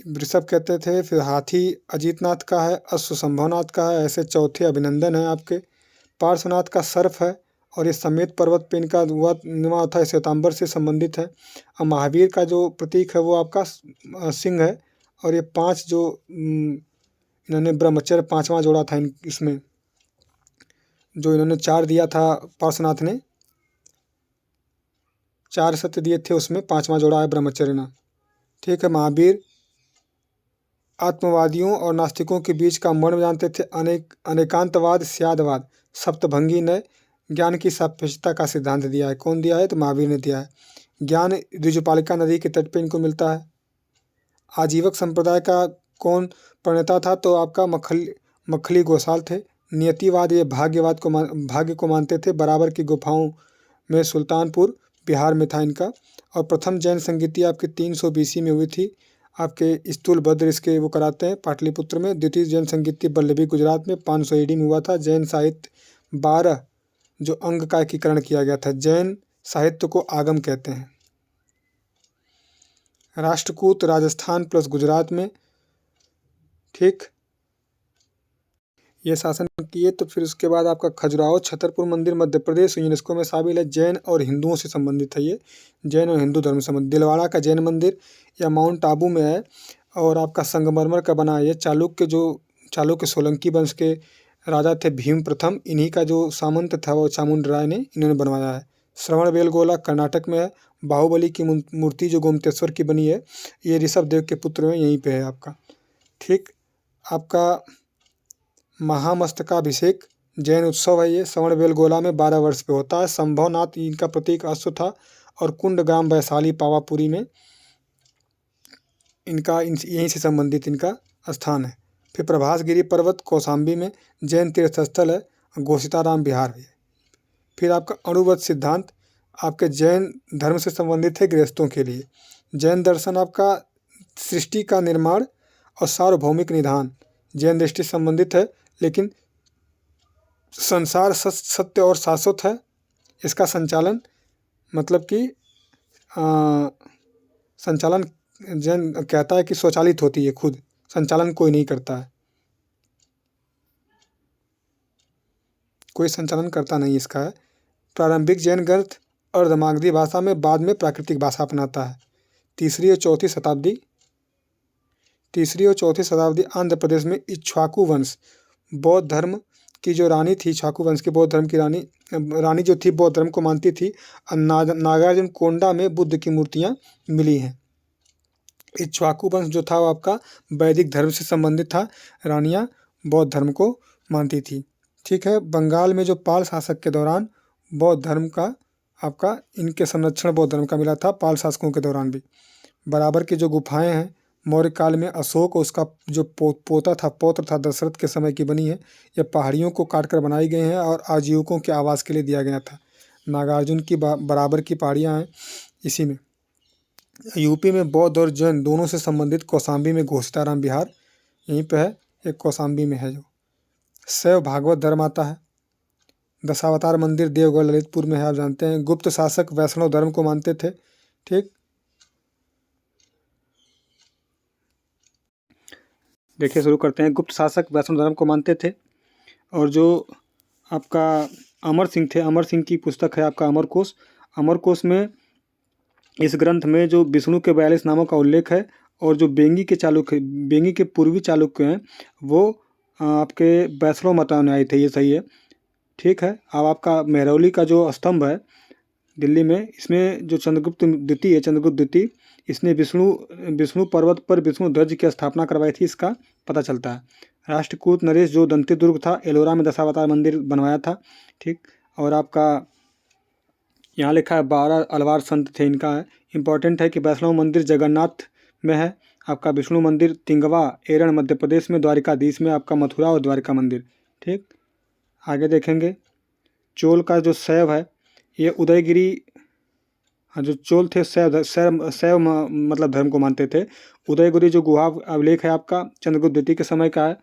वृषभ कहते थे। फिर हाथी अजीतनाथ का है, अश्व संभवनाथ का है, ऐसे चौथे अभिनंदन है आपके। पार्श्वनाथ का सर्प है और ये समेत पर्वत पे इनका निर्माण होता है, श्वेतांबर से संबंधित है। और महावीर का जो प्रतीक है वो आपका सिंह है। और ये 5 जो इन्होंने ब्रह्मचर्य 5वां जोड़ा था इसमें, जो इन्होंने 4 दिया था, पार्श्वनाथ ने 4 सत्य दिए थे, उसमें 5वां जोड़ा है ब्रह्मचर्य ना। ठीक है। महावीर आत्मवादियों और नास्तिकों के बीच का मर्म जानते थे। अनेकांतवाद, स्यादवाद, सप्तभंगी ने ज्ञान की सापेक्षता का सिद्धांत दिया है। कौन दिया है? तो महावीर ने दिया है। ज्ञान ऋजुपालिका नदी के तट पे इनको मिलता है। आजीवक संप्रदाय का कौन प्रणेता था? तो आपका मखली गोसाल थे। नियतिवाद, ये भाग्य को मानते थे। बराबर की गुफाओं में सुल्तानपुर बिहार में था इनका। और प्रथम जैन संगीति आपकी 300 BC में हुई थी। आपके स्थूल भद्र इसके वो कराते हैं पाटलिपुत्र में। द्वितीय जैन संगीति वल्लभी गुजरात में 500 AD में हुआ था। जैन साहित्य 12 जो अंग का एकीकरण किया गया था। जैन साहित्य को आगम कहते हैं। राष्ट्रकूट राजस्थान प्लस गुजरात में, ठीक, ये शासन किए। तो फिर उसके बाद आपका खजुराहो छतरपुर मंदिर मध्य प्रदेश यूनेस्को में शामिल है। जैन और हिंदुओं से संबंधित है। ये जैन और हिंदू धर्म से संबंधित। दिलवाड़ा का जैन मंदिर या माउंट आबू में है और आपका संगमरमर का बना है। ये चालुक्य सोलंकी वंश के राजा थे भीम प्रथम, इन्हीं का जो सामंत था वो चामुंड राय ने इन्होंने बनवाया है। श्रवणबेलगोला कर्नाटक में है। बाहुबली की मूर्ति जो गोमतेश्वर की बनी है, ये ऋषभ देव के पुत्र में यहीं पे है आपका। ठीक। आपका महामस्तकाभिषेक जैन उत्सव है। ये श्रवणबेलगोला में 12 वर्ष पे होता है। संभवनाथ इनका प्रतीक अश्व था। और कुंडग्राम वैशाली पावापुरी में इनका यहीं से संबंधित इनका स्थान है। फिर प्रभासगिरी पर्वत कौशाम्बी में जैन तीर्थस्थल है। घोषिताराम बिहार है। फिर आपका अणुवत सिद्धांत आपके जैन धर्म से संबंधित है गृहस्थों के लिए। जैन दर्शन आपका सृष्टि का निर्माण और सार्वभौमिक निधान जैन दृष्टि से संबंधित है। लेकिन संसार सत्य और शाश्वत है। इसका संचालन मतलब कि संचालन जैन कहता है कि स्वचालित होती है, खुद संचालन कोई नहीं करता है, कोई संचालन करता नहीं इसका है। प्रारंभिक जैन ग्रंथ अर्धमागधी भाषा में, बाद में प्राकृतिक भाषा अपनाता है। तीसरी और चौथी शताब्दी आंध्र प्रदेश में इक्ष्वाकु वंश बौद्ध धर्म की जो रानी थी, इक्ष्वाकु वंश की बौद्ध धर्म की रानी जो थी बौद्ध धर्म को मानती थी। नागार्जुन कोंडा में बुद्ध की मूर्तियां मिली हैं। इक्ष्वाकु वंश जो था वो आपका वैदिक धर्म से संबंधित था। रानियां बौद्ध धर्म को मानती थी। ठीक है। बंगाल में जो पाल शासक के दौरान बौद्ध धर्म का आपका इनके संरक्षण बौद्ध धर्म का मिला था। पाल शासकों के दौरान भी बराबर की जो गुफाएं हैं मौर्य काल में अशोक और उसका जो पौत्र था दशरथ के समय की बनी है। यह पहाड़ियों को काटकर बनाई गई हैं और आजीविकों के आवास के लिए दिया गया था। नागार्जुन की बराबर की पहाड़ियाँ हैं इसी में। यूपी में बौद्ध और जैन दोनों से संबंधित कौशाम्बी में घोषिताराम बिहार यहीं पे है। एक कौशाम्बी में है। जो शैव भागवत धर्म आता है। दशावतार मंदिर देवगढ़ ललितपुर में है, आप जानते हैं। गुप्त शासक वैष्णव धर्म को मानते थे। ठीक। देखिए शुरू करते हैं। गुप्त शासक वैष्णव धर्म को मानते थे। और जो आपका अमर सिंह थे, अमर सिंह की पुस्तक है आपका अमरकोश। अमरकोश में इस ग्रंथ में जो विष्णु के 42 नामों का उल्लेख है। और जो बेंगी के पूर्वी चालुक्य हैं वो आपके वैष्णव मतानुयायी थे। ये सही है। ठीक है। अब आपका मेहरौली का जो स्तंभ है दिल्ली में, इसमें जो चंद्रगुप्त द्वितीय इसने विष्णु पर्वत पर विष्णु ध्वज की स्थापना करवाई थी, इसका पता चलता है। राष्ट्रकूट नरेश जो दंती दुर्ग था, एलोरा में दशावतार मंदिर बनवाया था। ठीक। और आपका यहाँ लिखा है 12 अलवार संत थे इनका है। इंपॉर्टेंट है कि वैष्णव मंदिर जगन्नाथ में है। आपका विष्णु मंदिर तिंगवा एरन मध्य प्रदेश में, द्वारिकाधीश में आपका मथुरा और द्वारिका मंदिर। ठीक। आगे देखेंगे। चोल का जो शैव है ये उदयगिरी, हाँ, जो चोल थे शैव मतलब धर्म को मानते थे। उदयगिरी जो गुहा अभिलेख है आपका चंद्रगुप्त द्वितीय के समय का है।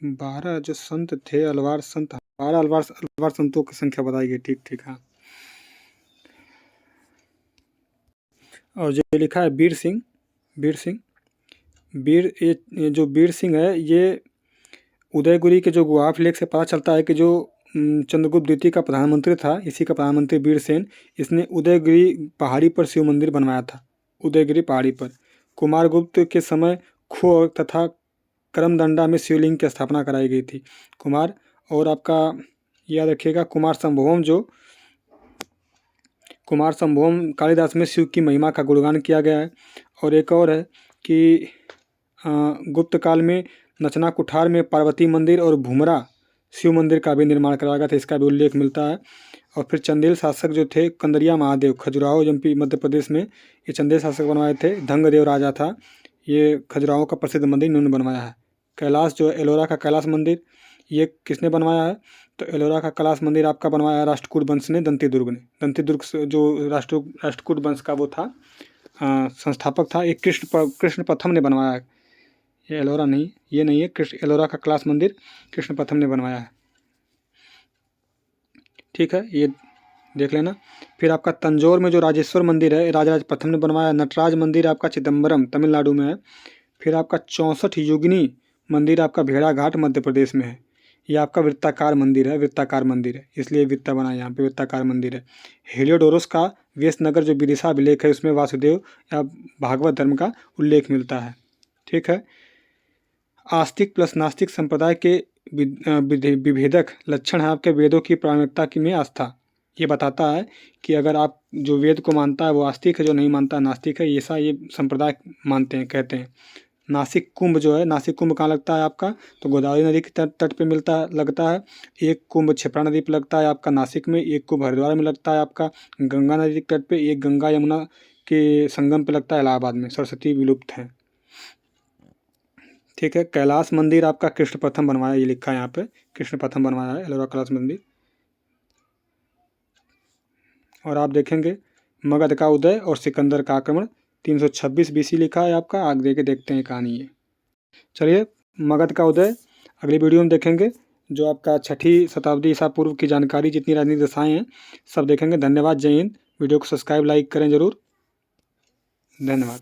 12 जो संत थे अलवार संत, 12 अलवार संतों की संख्या बताई गई। ठीक ठीक। हाँ। और जो लिखा है वीर सिंह ये जो वीर सिंह है ये उदयगिरी के जो गुहा लेख से पता चलता है कि जो चंद्रगुप्त द्वितीय का प्रधानमंत्री था, इसी का प्रधानमंत्री वीरसेन, इसने उदयगिरी पहाड़ी पर शिव मंदिर बनवाया था। उदयगिरी पहाड़ी पर कुमारगुप्त के समय खो तथा करमदंडा में शिवलिंग की स्थापना कराई गई थी। कुमार और आपका याद रखिएगा कुमार संभवम कालिदास में शिव की महिमा का गुणगान किया गया है। और एक और है कि गुप्त काल में नचना कुठार में पार्वती मंदिर और भूमरा शिव मंदिर का भी निर्माण कराया गया था, इसका भी उल्लेख मिलता है। और फिर चंदेल शासक जो थे कंदरिया महादेव, खजुराहो एमपी मध्य प्रदेश में, ये चंदेल शासक बनवाए थे। धंगदेव राजा था, ये खजुराहो का प्रसिद्ध मंदिर इन्होंने बनवाया है। कैलाश जो एलोरा का कैलाश मंदिर, ये किसने बनवाया है? तो एलोरा का कैलाश मंदिर आपका बनवाया है राष्ट्रकूट वंश ने, दंतीदुर्ग ने। दंतीदुर्ग जो राष्ट्रकूट वंश का वो था, संस्थापक था, एक कृष्ण प्रथम ने बनवाया है। ये एलोरा नहीं, ये नहीं है, एलोरा का कैलाश मंदिर कृष्ण प्रथम ने बनवाया है। ठीक है, ये देख लेना। फिर आपका तंजौर में जो राजेश्वर मंदिर है, राजराज प्रथम ने बनवाया। नटराज मंदिर आपका चिदम्बरम तमिलनाडु में है। फिर आपका 64 योगिनी मंदिर आपका भेड़ाघाट मध्य प्रदेश में है। ये आपका वृत्ताकार मंदिर है, इसलिए वृत्ता बना यहाँ पे, वृत्ताकार मंदिर है। हेलियोडोरस का वेशनगर जो विदिशा अभिलेख है, उसमें वासुदेव या भागवत धर्म का उल्लेख मिलता है। ठीक है, आस्तिक प्लस नास्तिक संप्रदाय के विभेदक लक्षण है आपके वेदों की प्रामाणिकता की में आस्था। ये बताता है कि अगर आप जो वेद को मानता है वो आस्तिक है, जो नहीं मानता नास्तिक है, ऐसा ये संप्रदाय मानते हैं, कहते हैं। नासिक कुंभ जो है, नासिक कुंभ कहाँ लगता है आपका? तो गोदावरी नदी के तट पे लगता है। एक कुंभ क्षिप्रा नदी पे लगता है आपका नासिक में, एक कुंभ हरिद्वार में लगता है आपका गंगा नदी के तट पे, एक गंगा यमुना के संगम पे लगता है इलाहाबाद में। सरस्वती विलुप्त है। ठीक है, कैलाश मंदिर आपका कृष्ण प्रथम बनवाया, ये लिखा है यहाँ पे, कृष्ण प्रथम बनवाया है एलोरा कैलाश मंदिर। और आप देखेंगे मगध का उदय और सिकंदर का आक्रमण 326 BC लिखा है आपका। आगे देखते हैं कहानी ये। चलिए, मगध का उदय अगली वीडियो में देखेंगे। जो आपका 6ठी शताब्दी ईसा पूर्व की जानकारी, जितनी राजनीतिक दशाएँ हैं, सब देखेंगे। धन्यवाद, जय हिंद। वीडियो को सब्सक्राइब लाइक करें जरूर। धन्यवाद।